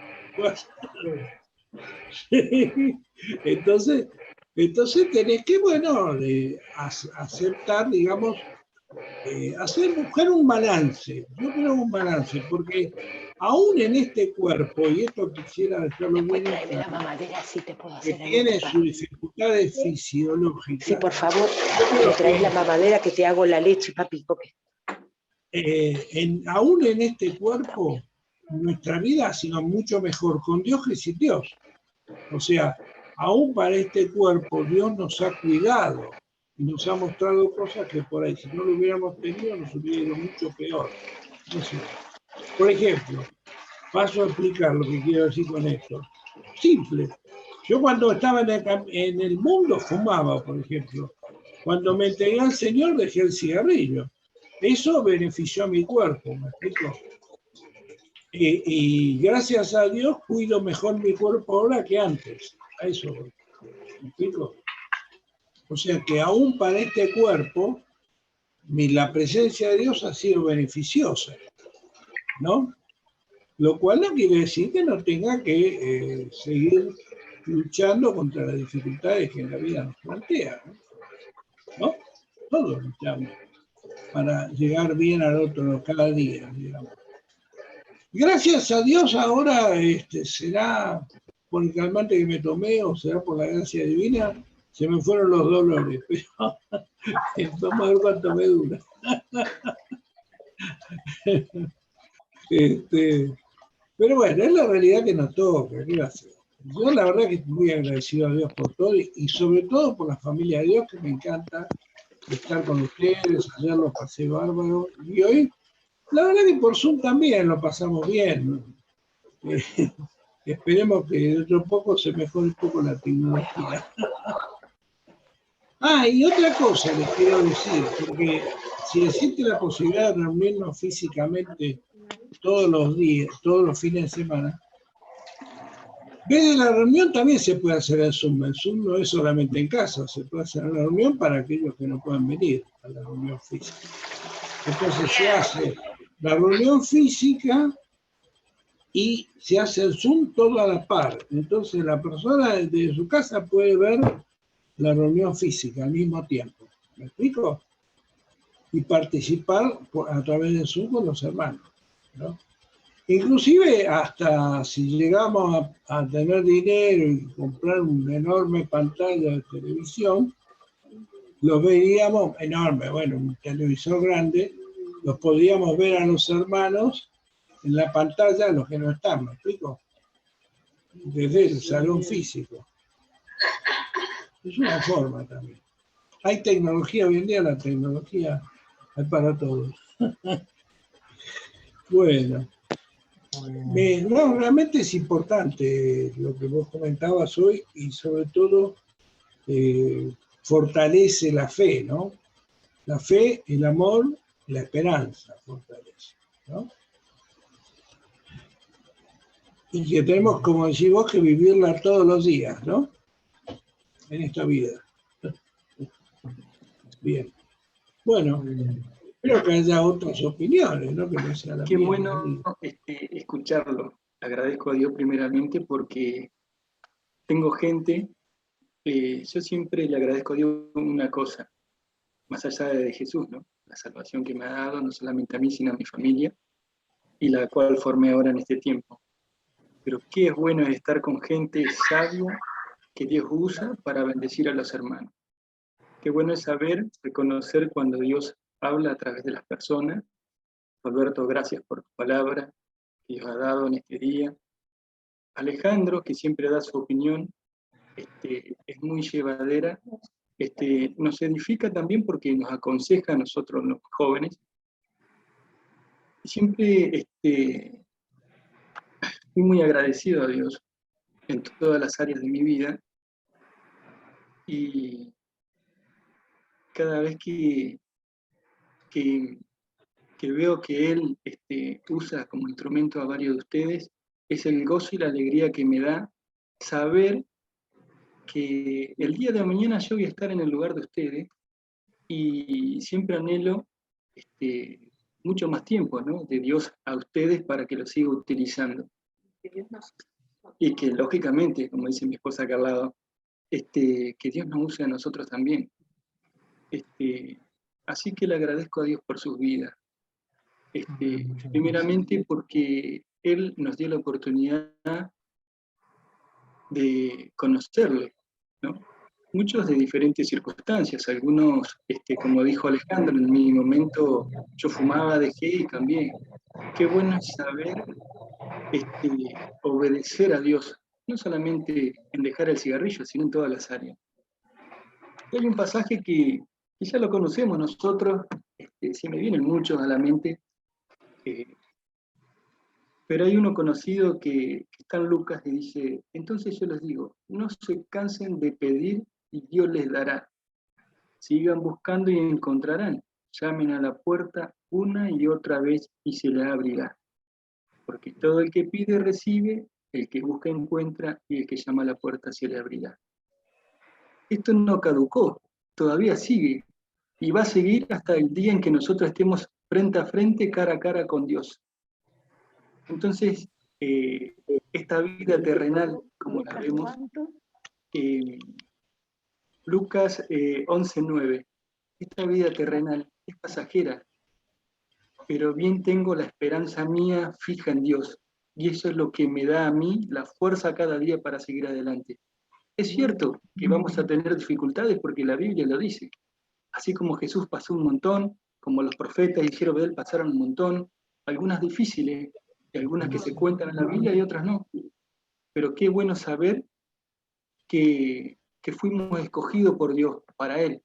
Entonces tenés que, bueno, aceptar, digamos, buscar un balance. Yo creo un balance, porque aún en este cuerpo, y esto quisiera dejarlo bien claro, que tiene sus dificultades fisiológicas. Sí, por favor, me traes la mamadera que te hago la leche, papi. Aún en este cuerpo, nuestra vida ha sido mucho mejor con Dios que sin Dios. O sea, aún para este cuerpo Dios nos ha cuidado y nos ha mostrado cosas que por ahí, si no lo hubiéramos tenido, nos hubiera ido mucho peor. No sé. Por ejemplo, paso a explicar lo que quiero decir con esto. Simple. Yo cuando estaba en el mundo fumaba, por ejemplo. Cuando me entregué al Señor dejé el cigarrillo. Eso benefició a mi cuerpo, ¿me explico? Y gracias a Dios cuido mejor mi cuerpo ahora que antes. A eso voy. ¿Me explico? O sea que aún para este cuerpo, la presencia de Dios ha sido beneficiosa, ¿no? Lo cual no quiere decir que no tenga que seguir luchando contra las dificultades que la vida nos plantea, ¿no? Todos luchamos para llegar bien al otro cada día, digamos. Gracias a Dios ahora será por el calmante que me tomé o será por la gracia divina, se me fueron los dolores, pero vamos a ver cuánto me dura. Pero bueno, es la realidad que nos toca, ¿qué va a hacer? Yo la verdad que estoy muy agradecido a Dios por todo y sobre todo por la familia de Dios, que me encanta estar con ustedes, ayer lo pasé bárbaro, y hoy, la verdad que por Zoom también lo pasamos bien. Esperemos que dentro de poco se mejore un poco la tecnología. Ah, y otra cosa les quiero decir, porque si existe la posibilidad de reunirnos físicamente todos los días, todos los fines de semana, en vez de la reunión también se puede hacer en Zoom. El Zoom no es solamente en casa, se puede hacer en la reunión para aquellos que no puedan venir a la reunión física. Entonces se hace la reunión física y se hace el Zoom todo a la par. Entonces la persona desde su casa puede ver la reunión física al mismo tiempo. ¿Me explico? Y participar a través de Zoom con los hermanos, ¿no? Inclusive hasta si llegamos a tener dinero y comprar una enorme pantalla de televisión, los veríamos, enorme, bueno, un televisor grande, los podríamos ver a los hermanos en la pantalla, los que no están, ¿me explico? Desde el salón físico. Es una forma también. Hay tecnología, hoy en día la tecnología hay para todos. Bueno. No, realmente es importante lo que vos comentabas hoy y sobre todo fortalece la fe, ¿no? La fe, el amor, la esperanza fortalece, ¿no? Y que tenemos, como decís vos, que vivirla todos los días, ¿no? En esta vida. Bien. Bueno, espero que haya otras opiniones, ¿no? Que no sea la Qué mía, bueno escucharlo. Agradezco a Dios primeramente porque tengo gente, yo siempre le agradezco a Dios una cosa, más allá de Jesús, ¿no? La salvación que me ha dado, no solamente a mí, sino a mi familia, y la cual formé ahora en este tiempo. Pero qué es bueno es estar con gente sabia que Dios usa para bendecir a los hermanos. Qué bueno es saber, reconocer cuando Dios habla a través de las personas. Alberto, gracias por tu palabra que Dios ha dado en este día. Alejandro, que siempre da su opinión, es muy llevadera, nos edifica también porque nos aconseja a nosotros los jóvenes. Siempre fui muy agradecido a Dios en todas las áreas de mi vida y cada vez que veo que Él usa como instrumento a varios de ustedes, es el gozo y la alegría que me da saber que el día de mañana yo voy a estar en el lugar de ustedes y siempre anhelo mucho más tiempo, ¿no? De Dios a ustedes para que lo siga utilizando. Y que lógicamente, como dice mi esposa acá al lado, que Dios nos use a nosotros también. Así que le agradezco a Dios por sus vidas. Primeramente porque Él nos dio la oportunidad de conocerle, ¿no? Muchos de diferentes circunstancias, algunos, como dijo Alejandro, en mi momento yo fumaba, dejé y cambié. Qué bueno es saber obedecer a Dios, no solamente en dejar el cigarrillo, sino en todas las áreas. Y hay un pasaje que ya lo conocemos nosotros, se me vienen muchos a la mente, pero hay uno conocido que está en Lucas y dice, entonces yo les digo, no se cansen de pedir y Dios les dará. Sigan buscando y encontrarán. Llamen a la puerta una y otra vez y se les abrirá. Porque todo el que pide recibe, el que busca encuentra y el que llama a la puerta se le abrirá. Esto no caducó, todavía sigue y va a seguir hasta el día en que nosotros estemos frente a frente, cara a cara con Dios. Entonces, esta vida terrenal, como la vemos, Lucas 11:9, esta vida terrenal es pasajera, pero bien tengo la esperanza mía fija en Dios, y eso es lo que me da a mí la fuerza cada día para seguir adelante. Es cierto que vamos a tener dificultades porque la Biblia lo dice, así como Jesús pasó un montón, como los profetas hicieron de él pasaron un montón, algunas difíciles, y algunas que se cuentan en la Biblia y otras no. Pero qué bueno saber que fuimos escogidos por Dios para Él,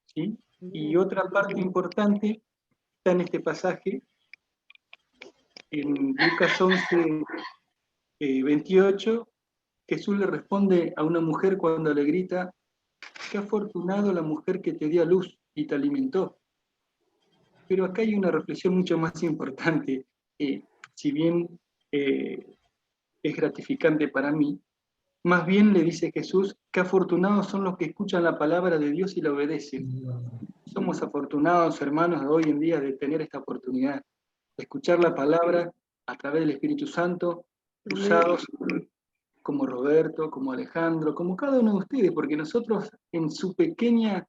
¿sí? Y otra parte importante está en este pasaje, en Lucas 11, 28, Jesús le responde a una mujer cuando le grita, qué afortunado la mujer que te dio a luz y te alimentó. Pero acá hay una reflexión mucho más importante. Si bien es gratificante para mí, más bien le dice Jesús, qué afortunados son los que escuchan la palabra de Dios y la obedecen. Somos afortunados, hermanos, de hoy en día de tener esta oportunidad, de escuchar la palabra a través del Espíritu Santo, usados como Roberto, como Alejandro, como cada uno de ustedes, porque nosotros en su pequeña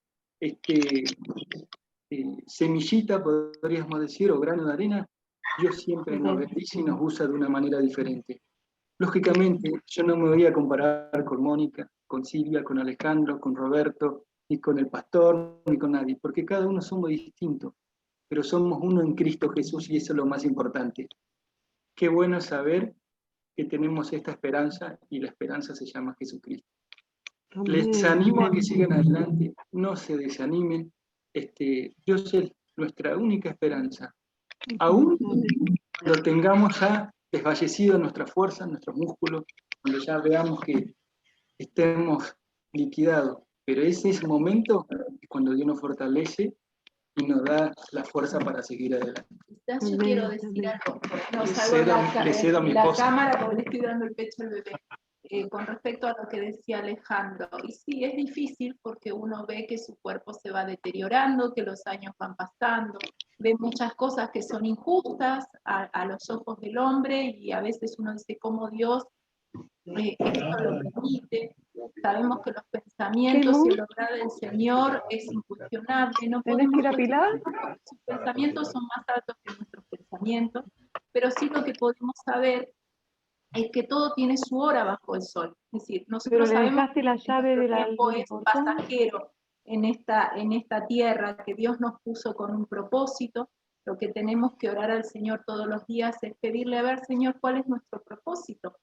semillita, podríamos decir, o grano de arena, Dios siempre nos bendice y nos usa de una manera diferente. Lógicamente, yo no me voy a comparar con Mónica, con Silvia, con Alejandro, con Roberto, ni con el pastor, ni con nadie, porque cada uno somos distintos, pero somos uno en Cristo Jesús y eso es lo más importante. Qué bueno saber que tenemos esta esperanza y la esperanza se llama Jesucristo. Les animo a que sigan adelante, no se desanimen. Dios es nuestra única esperanza. Aún lo tengamos ya desfallecido nuestras fuerzas, nuestros músculos, cuando ya veamos que estemos liquidados. Pero ese es el momento cuando Dios nos fortalece y nos da la fuerza para seguir adelante. Quizás yo quiero decir algo, no Le salgo cedo a mi la esposa. cámara porque le estoy dando el pecho al bebé. Con respecto a lo que decía Alejandro, y sí, es difícil porque uno ve que su cuerpo se va deteriorando, que los años van pasando, ve muchas cosas que son injustas a los ojos del hombre y a veces uno dice cómo Dios esto lo permite. Sabemos que los pensamientos y el obrar del Señor es incuestionable, no podemos cuestionar, sus pensamientos son más altos que nuestros pensamientos, pero sí lo que podemos saber es que todo tiene su hora bajo el sol. Es decir, nosotros sabemos que nuestro tiempo es pasajero en esta tierra que Dios nos puso con un propósito. Lo que tenemos que orar al Señor todos los días es pedirle, a ver, Señor, ¿cuál es nuestro propósito?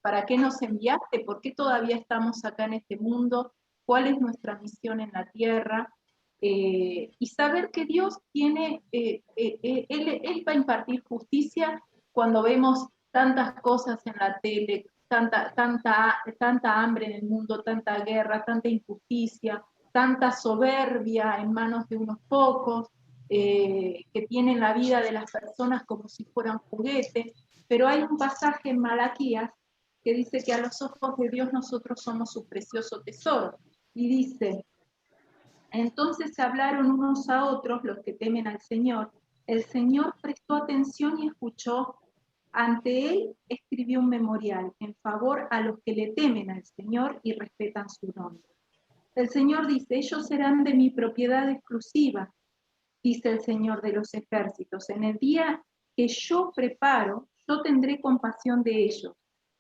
¿Para qué nos enviaste? ¿Por qué todavía estamos acá en este mundo? ¿Cuál es nuestra misión en la tierra? Y saber que Dios tiene, Él va a impartir justicia cuando vemos tantas cosas en la tele, tanta hambre en el mundo, tanta guerra, tanta injusticia, tanta soberbia en manos de unos pocos, que tienen la vida de las personas como si fueran juguetes. Pero hay un pasaje en Malaquías que dice que a los ojos de Dios nosotros somos su precioso tesoro. Y dice, entonces se hablaron unos a otros los que temen al Señor. El Señor prestó atención y escuchó. Ante él escribió un memorial en favor a los que le temen al Señor y respetan su nombre. El Señor dice, ellos serán de mi propiedad exclusiva, dice el Señor de los ejércitos. En el día que yo preparo, yo tendré compasión de ellos.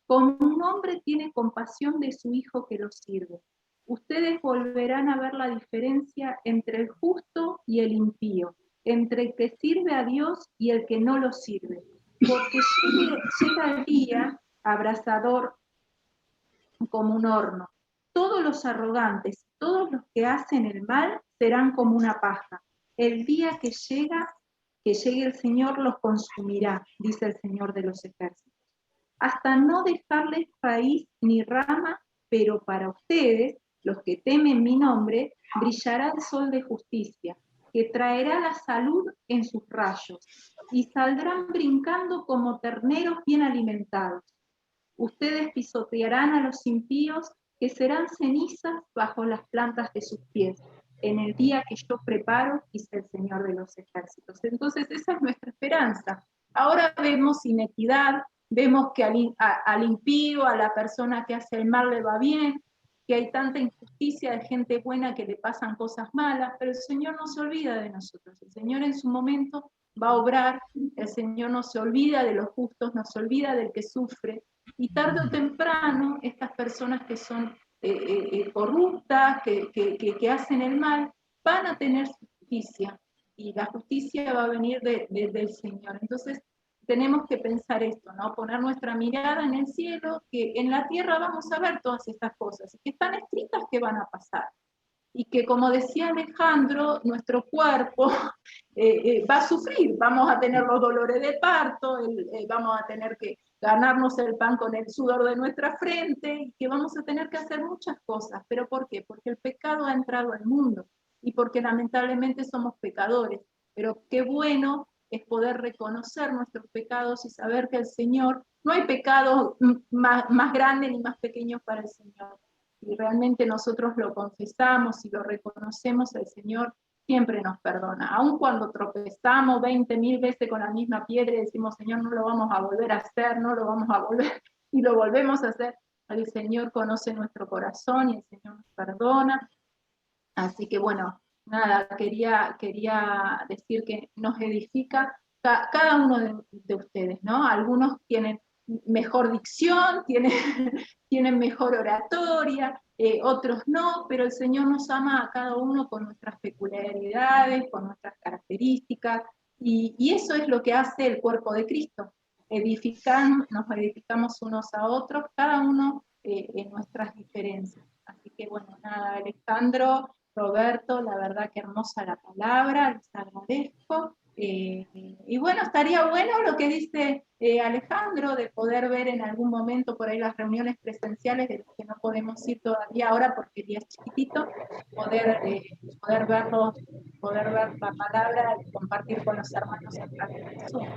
Como un hombre tiene compasión de su hijo que lo sirve. Ustedes volverán a ver la diferencia entre el justo y el impío, entre el que sirve a Dios y el que no lo sirve. Porque llega el día abrasador como un horno. Todos los arrogantes, todos los que hacen el mal, serán como una paja. El día que llegue el Señor los consumirá, dice el Señor de los ejércitos. Hasta no dejarles raíz ni rama, pero para ustedes, los que temen mi nombre, brillará el sol de justicia, que traerá la salud en sus rayos, y saldrán brincando como terneros bien alimentados. Ustedes pisotearán a los impíos, que serán cenizas bajo las plantas de sus pies, en el día que yo preparo, dice el Señor de los ejércitos. Entonces esa es nuestra esperanza. Ahora vemos inequidad, vemos que al impío, a la persona que hace el mal le va bien, que hay tanta injusticia de gente buena que le pasan cosas malas, pero el Señor no se olvida de nosotros. El Señor en su momento va a obrar, el Señor no se olvida de los justos, no se olvida del que sufre, y tarde o temprano estas personas que son corruptas, que hacen el mal, van a tener justicia, y la justicia va a venir del Señor. Entonces, tenemos que pensar esto, ¿no? Poner nuestra mirada en el cielo, que en la tierra vamos a ver todas estas cosas, que están escritas que van a pasar. Y que, como decía Alejandro, nuestro cuerpo va a sufrir, vamos a tener los dolores de parto, vamos a tener que ganarnos el pan con el sudor de nuestra frente, y que vamos a tener que hacer muchas cosas. ¿Pero por qué? Porque el pecado ha entrado al mundo, y porque lamentablemente somos pecadores. Pero qué bueno es poder reconocer nuestros pecados y saber que el Señor, no hay pecado más grande ni más pequeño para el Señor. Y realmente nosotros lo confesamos y lo reconocemos, el Señor siempre nos perdona. Aun cuando tropezamos 20.000 veces con la misma piedra y decimos, Señor, no lo vamos a volver a hacer, no lo vamos a volver, y lo volvemos a hacer, el Señor conoce nuestro corazón y el Señor nos perdona. Así que bueno, nada, quería decir que nos edifica cada uno de ustedes, ¿no? Algunos tienen mejor dicción, tienen mejor oratoria, otros no, pero el Señor nos ama a cada uno con nuestras peculiaridades, con nuestras características, y eso es lo que hace el cuerpo de Cristo. Nos edificamos unos a otros, cada uno en nuestras diferencias. Así que bueno, nada, Alejandro, Roberto, la verdad que hermosa la palabra, les agradezco. Y bueno, estaría bueno lo que dice Alejandro, de poder ver en algún momento por ahí las reuniones presenciales, de las que no podemos ir todavía ahora porque el día es chiquitito, poder verlos, poder ver la palabra y compartir con los hermanos a través de Zoom.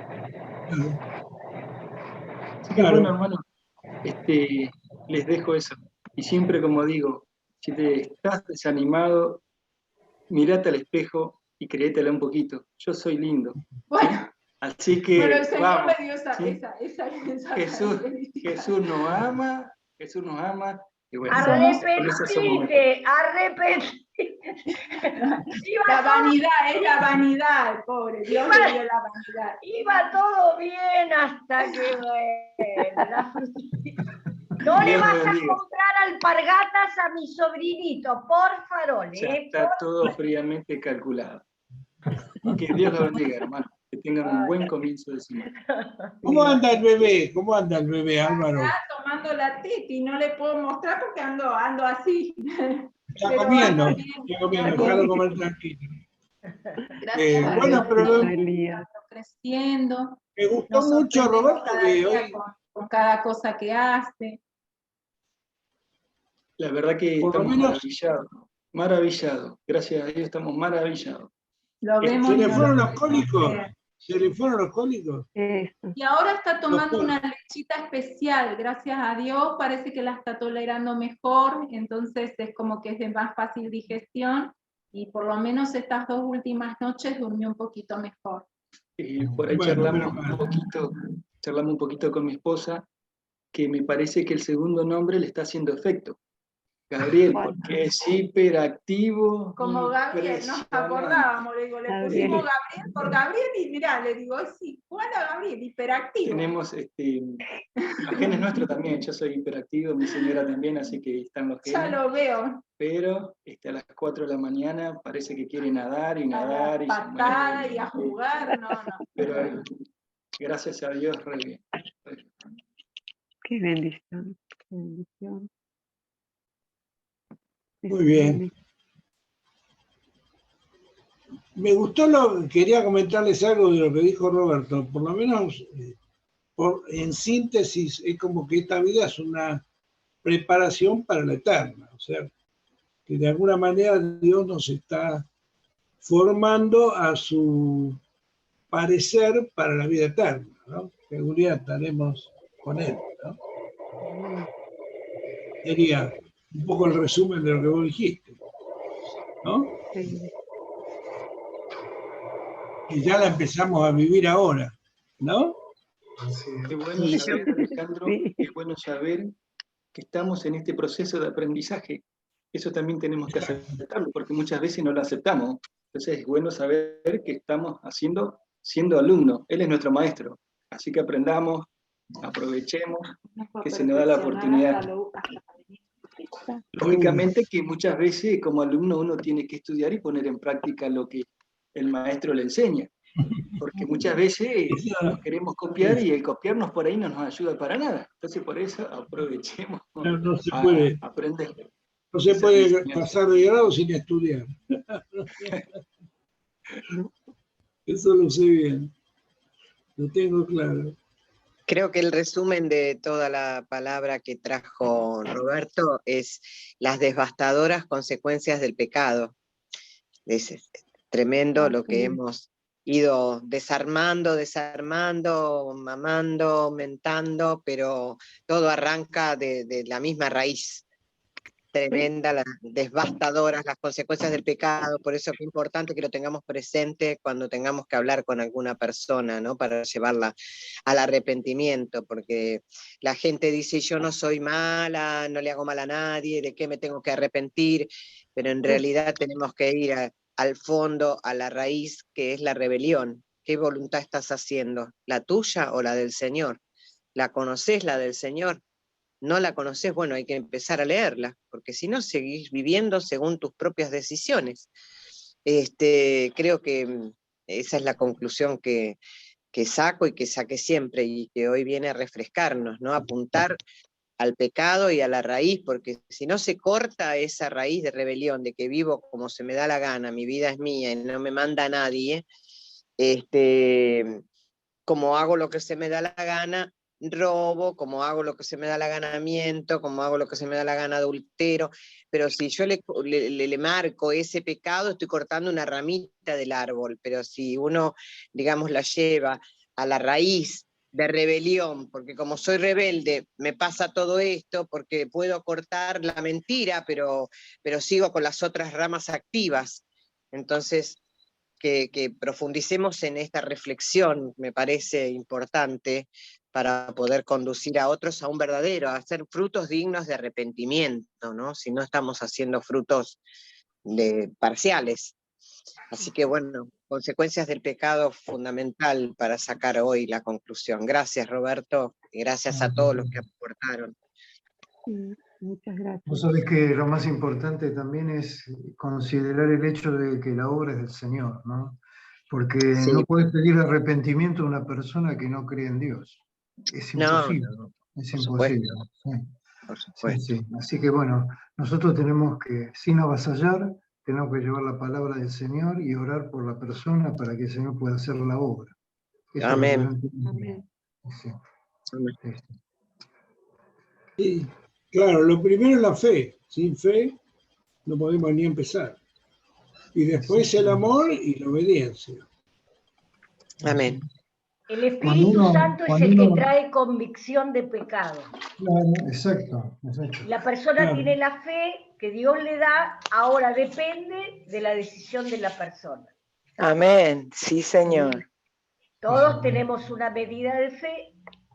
Así que bueno, hermano, les dejo eso. Y siempre, como digo, si te estás desanimado, mirate al espejo y créetela un poquito. Yo soy lindo. Bueno, así que bueno, el Señor vamos, me dio esa Jesús nos ama, y bueno, Arrepentite. La vanidad, es la vanidad, pobre, Dios le dio la vanidad. Iba todo bien hasta que no le vas a comprar alpargatas a mi sobrinito, por favor. Ya está todo fríamente calculado. Que Dios lo bendiga, hermano. Que tengan un buen comienzo de semana. ¿Cómo anda el bebé? ¿Cómo anda el bebé, Álvaro? Está tomando la titi, no le puedo mostrar porque ando así. Está comiendo, déjalo comer tranquilo. Gracias. Bueno, pero creciendo. me gustó mucho, Roberto, que hoy... con cada cosa que hace. La verdad que por estamos lo menos maravillados. Gracias a Dios estamos maravillados. Lo vemos. ¿Se le fueron los cólicos? ¿Se le fueron los cólicos? Y ahora está tomando una lechita especial, gracias a Dios, parece que la está tolerando mejor, entonces es como que es de más fácil digestión, y por lo menos estas 2 últimas noches durmió un poquito mejor. Por ahí charlamos un poquito con mi esposa, que me parece que el segundo nombre le está haciendo efecto. Gabriel, porque es hiperactivo. Como Gabriel, nos acordábamos, le digo, le pusimos Gabriel por Gabriel, y mirá, le digo, es igual a Gabriel, hiperactivo. Tenemos, los genes nuestros también, yo soy hiperactivo, mi señora también, así que están los genes. Ya lo veo. Pero a las 4 de la mañana parece que quiere nadar y nadar. A patada y a jugar, no. Pero gracias a Dios, re bien. Qué bendición, qué bendición. Muy bien. Me gustó quería comentarles algo de lo que dijo Roberto, por lo menos en síntesis, es como que esta vida es una preparación para la eterna, o sea, que de alguna manera Dios nos está formando a su parecer para la vida eterna, ¿no? Que algún día estaremos con Él, ¿no? Sería un poco el resumen de lo que vos dijiste, ¿no? Sí. Y ya la empezamos a vivir ahora, ¿no? Qué bueno saber, Alejandro, qué bueno saber que estamos en este proceso de aprendizaje. Eso también tenemos que aceptarlo, porque muchas veces no lo aceptamos. Entonces es bueno saber que estamos siendo alumnos. Él es nuestro maestro. Así que aprendamos, aprovechemos, que se nos da la oportunidad. Lógicamente que muchas veces como alumno uno tiene que estudiar y poner en práctica lo que el maestro le enseña, porque muchas veces nos queremos copiar y el copiarnos por ahí no nos ayuda para nada. Entonces por eso aprovechemos No se puede aprender. No se puede pasar de grado sin estudiar. Eso lo sé bien, lo tengo claro. Creo que el resumen de toda la palabra que trajo Roberto es las devastadoras consecuencias del pecado. Es tremendo lo que hemos ido desarmando, mamando, aumentando, pero todo arranca de la misma raíz. Tremenda, las devastadoras, las consecuencias del pecado, por eso es importante que lo tengamos presente cuando tengamos que hablar con alguna persona, ¿no? Para llevarla al arrepentimiento, porque la gente dice, yo no soy mala, no le hago mal a nadie, ¿de qué me tengo que arrepentir? Pero en realidad tenemos que ir al fondo, a la raíz, que es la rebelión. ¿Qué voluntad estás haciendo? ¿La tuya o la del Señor? ¿La conocés, la del Señor? ¿No la conocés? Bueno, hay que empezar a leerla, porque si no seguís viviendo según tus propias decisiones. Creo que esa es la conclusión que saco y que saqué siempre, y que hoy viene a refrescarnos, ¿no? Apuntar al pecado y a la raíz, porque si no se corta esa raíz de rebelión, de que vivo como se me da la gana, mi vida es mía y no me manda nadie, como hago lo que se me da la gana, robo, como hago lo que se me da la gana, miento, como hago lo que se me da la gana, adultero, pero si yo le marco ese pecado, estoy cortando una ramita del árbol, pero si uno, digamos, la lleva a la raíz de rebelión, porque como soy rebelde, me pasa todo esto, porque puedo cortar la mentira, pero sigo con las otras ramas activas. Entonces, que profundicemos en esta reflexión, me parece importante, para poder conducir a otros a un verdadero, a hacer frutos dignos de arrepentimiento, ¿no? Si no estamos haciendo frutos parciales. Así que bueno, consecuencias del pecado fundamental para sacar hoy la conclusión. Gracias, Roberto, y gracias a todos los que aportaron. Muchas gracias. Vos sabés que lo más importante también es considerar el hecho de que la obra es del Señor, ¿no? Porque Sí. no podés pedir arrepentimiento a una persona que no cree en Dios. Es imposible. No, es por imposible. supuesto. Sí. Por supuesto. Sí. Así que bueno, nosotros tenemos que, sin avasallar, tenemos que llevar la palabra del Señor y orar por la persona para que el Señor pueda hacer la obra. Eso Amén. es lo que yo entiendo. Sí. Amén. Sí, claro, lo primero es la fe. Sin fe no podemos ni empezar. Y después el amor y la obediencia. Amén. El Espíritu Santo es el que trae convicción de pecado. Claro, exacto. La persona tiene la fe que Dios le da, ahora depende de la decisión de la persona. Amén, sí, Señor. Todos tenemos una medida de fe.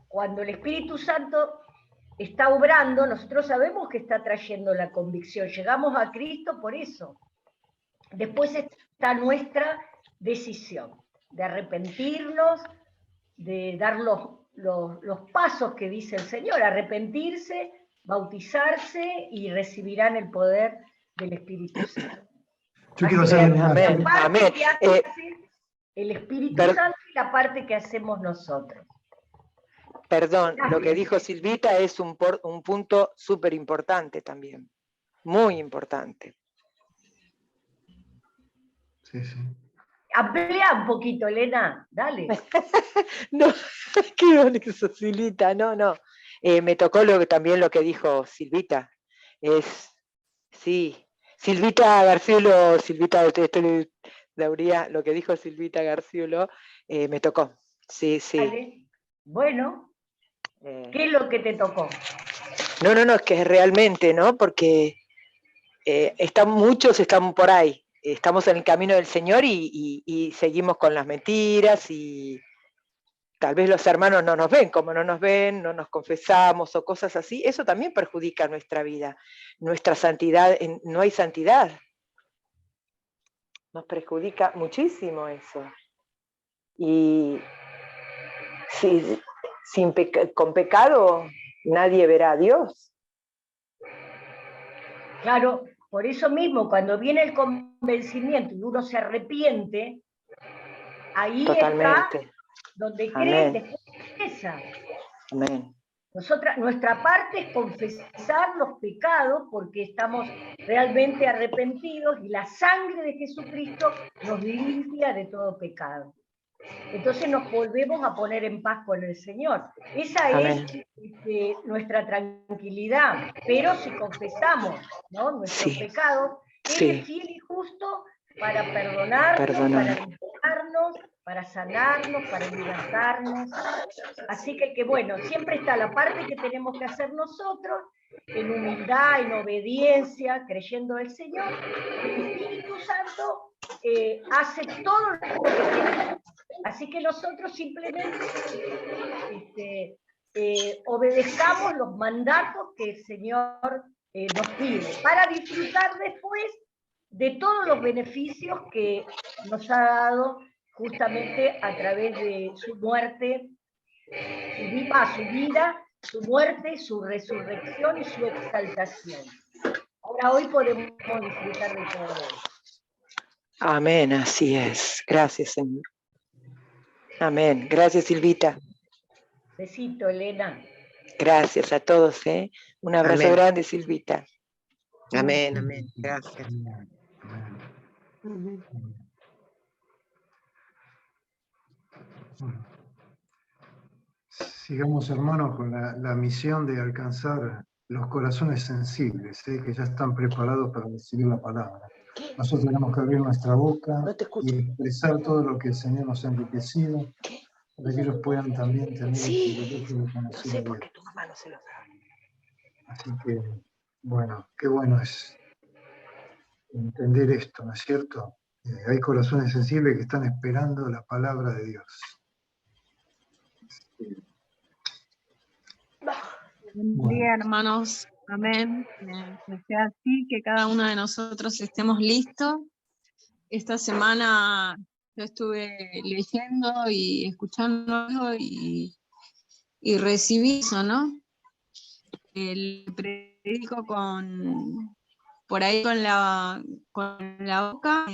Cuando el Espíritu Santo está obrando, nosotros sabemos que está trayendo la convicción. Llegamos a Cristo por eso. Después está nuestra decisión de arrepentirnos, de dar los pasos que dice el Señor, arrepentirse, bautizarse y recibirán el poder del Espíritu Santo. Yo quiero hacer la amén, parte amén. que hace el Espíritu Santo y la parte que hacemos nosotros. Perdón, lo que dijo Silvita es un punto súper importante también, muy importante. Sí, sí. Amplía un poquito, Elena, dale. No, qué bonito, Silvita, no. Me tocó también lo que dijo Silvita. Sí, Silvita Garciulo, lo que dijo Silvita Garciulo, me tocó. Sí. Dale. Bueno, ¿qué es lo que te tocó? No, es que realmente, ¿no? Porque muchos están por ahí. Estamos en el camino del Señor y seguimos con las mentiras y tal vez los hermanos no nos ven, como no nos ven, no nos confesamos o cosas así. Eso también perjudica nuestra vida, nuestra santidad. No hay santidad. Nos perjudica muchísimo eso. Y con pecado nadie verá a Dios. Claro, por eso mismo, cuando viene el convencimiento y uno se arrepiente, ahí Totalmente. está donde cree, después confiesa. Amén. Nuestra parte es confesar los pecados porque estamos realmente arrepentidos y la sangre de Jesucristo nos limpia de todo pecado. Entonces nos volvemos a poner en paz con el Señor. Esa es nuestra tranquilidad. Pero si confesamos, ¿no?, nuestros pecados, Él es fiel y justo para perdonarnos, para limpiarnos, para sanarnos, para libertarnos. Así que bueno, siempre está la parte que tenemos que hacer nosotros, en humildad, en obediencia, creyendo al Señor. El Espíritu Santo hace todo lo que tiene. Así que nosotros simplemente obedezcamos los mandatos que el Señor nos pide, para disfrutar después de todos los beneficios que nos ha dado justamente a través de su muerte, su vida, su muerte, su resurrección y su exaltación. Ahora hoy podemos disfrutar de todo eso. Amén, así es. Gracias, Señor. Amén. Gracias, Silvita. Besito, Elena. Gracias a todos, ¿eh? Un abrazo grande, Silvita. Amén, amén. Gracias. Amén. Sigamos, hermanos, con la misión de alcanzar los corazones sensibles, que ya están preparados para recibir la palabra. Nosotros tenemos que abrir nuestra boca y expresar todo lo que el Señor nos ha enriquecido, para que ellos puedan también tener el privilegio de conocer a Dios. Así que, bueno, qué bueno es entender esto, ¿no es cierto? Hay corazones sensibles que están esperando la palabra de Dios. Buen día, hermanos. Amén. Que sea así, que cada uno de nosotros estemos listos. Esta semana yo estuve leyendo y escuchando algo y recibí eso, ¿no? El predico por ahí con la boca.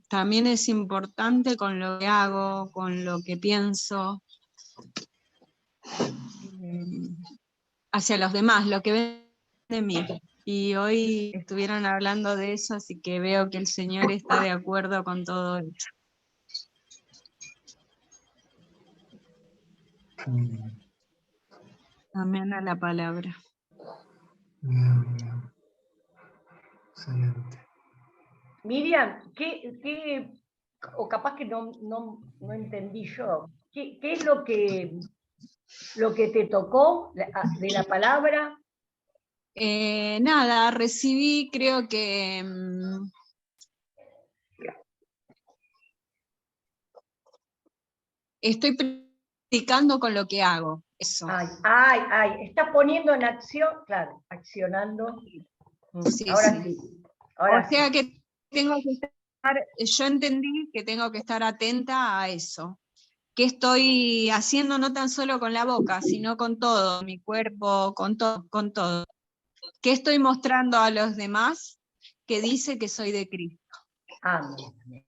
También es importante con lo que hago, con lo que pienso. Hacia los demás, lo que ven de mí. Y hoy estuvieron hablando de eso, así que veo que el Señor está de acuerdo con todo esto. Amén a la palabra. Bien, bien. Excelente. Miriam, o capaz que no entendí yo, ¿qué es lo que te tocó de la palabra? Nada, recibí, creo que estoy practicando con lo que hago, eso. Estás poniendo en acción, claro, accionando. Sí, Ahora sí. sí. Ahora o sea sí. que tengo que estar, yo entendí que tengo que estar atenta a eso. ¿Qué estoy haciendo no tan solo con la boca, sino con todo, mi cuerpo, con todo? ¿Qué estoy mostrando a los demás que dice que soy de Cristo? Amén.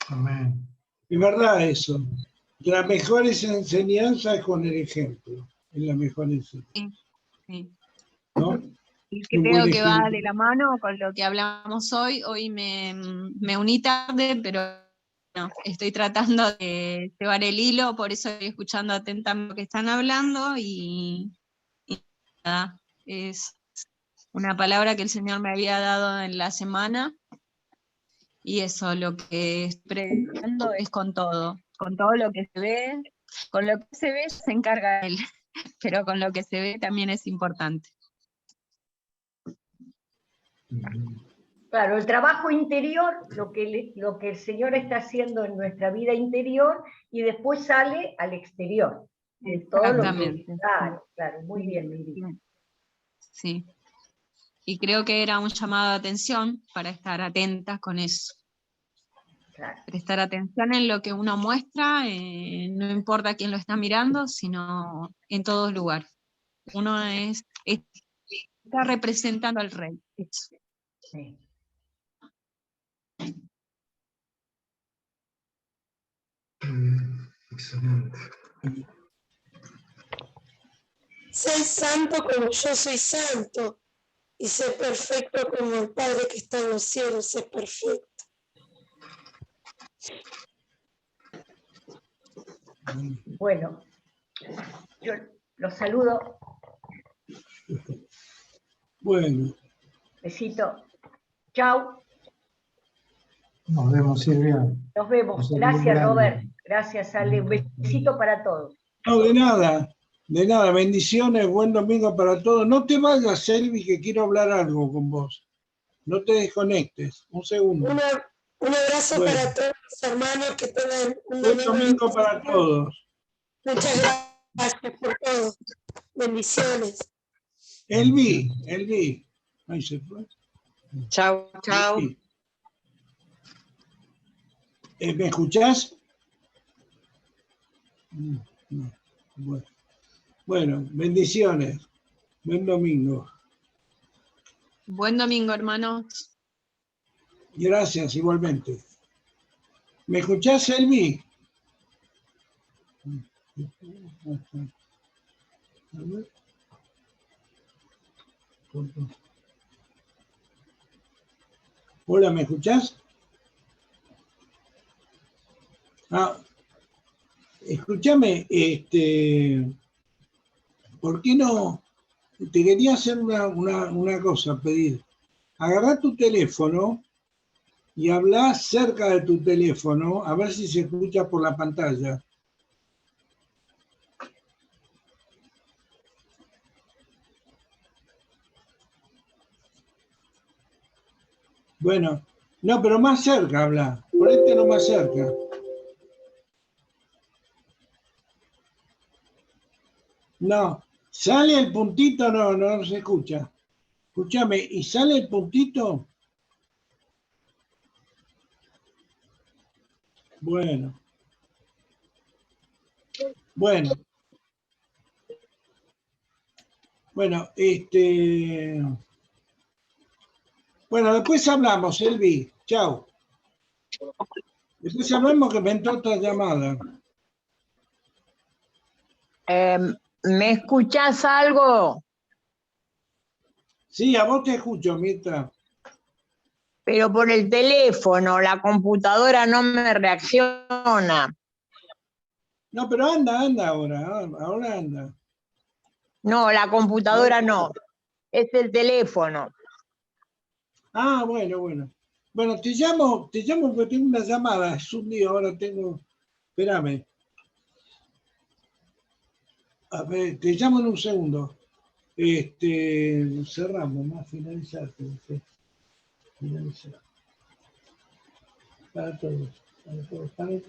Amén. Es verdad eso. La mejor enseñanza es con el ejemplo. Es la mejor enseñanza. Sí. ¿No? Y que creo que va de la mano con lo que hablamos hoy. Hoy me uní tarde, pero no, estoy tratando de llevar el hilo, por eso estoy escuchando atentamente lo que están hablando y nada, es una palabra que el Señor me había dado en la semana y eso, lo que estoy predicando es con todo lo que se ve, con lo que se ve se encarga Él, pero con lo que se ve también es importante. Claro, el trabajo interior, lo que el Señor está haciendo en nuestra vida interior y después sale al exterior. Exactamente. Claro, muy bien, Miri. Sí. Y creo que era un llamado de atención para estar atentas con eso. Claro. Prestar atención en lo que uno muestra, no importa quién lo está mirando, sino en todos lugares. Uno está representando al Rey. Eso. Sí. Excelente. Sé santo como yo soy santo, y sé perfecto como el Padre que está en los cielos es perfecto. Bueno, yo los saludo. Bueno. Besito. Chau. Nos vemos, Silvia. Nos vemos. Gracias, Robert. Gracias, Ale. Un besito para todos. No, de nada. De nada. Bendiciones. Buen domingo para todos. No te vayas, Selvi, que quiero hablar algo con vos. No te desconectes. Un segundo. Un abrazo Bueno. para todos los hermanos, que tengan un Buen domingo para todos. Muchas gracias por todo. Bendiciones. Elvi. Ahí se fue. Chao, chao. ¿Me escuchás? No. Bueno, bendiciones. Buen domingo. Buen domingo, hermanos. Gracias, igualmente. ¿Me escuchás, Elvi? A ver. Hola, ¿me escuchás? Escúchame, ¿por qué no? Te quería hacer una cosa, pedir. Agarrá tu teléfono y habla cerca de tu teléfono, a ver si se escucha por la pantalla. Bueno, no, pero más cerca habla. Ponete más cerca. No, sale el puntito, no se escucha. Escúchame, ¿y sale el puntito? Bueno. Bueno, bueno, después hablamos, Elvi. Chao. Después hablamos que me entró otra llamada. ¿Me escuchás algo? Sí, a vos te escucho, Mirta. Pero por el teléfono, la computadora no me reacciona. No, pero anda ahora anda. No, la computadora no, es el teléfono. Ah, bueno. Bueno, te llamo porque tengo una llamada, es un lío, ahora tengo... Espérame. A ver, te llamo en un segundo. Cerramos, más finalizar. Finalizar. Para todos.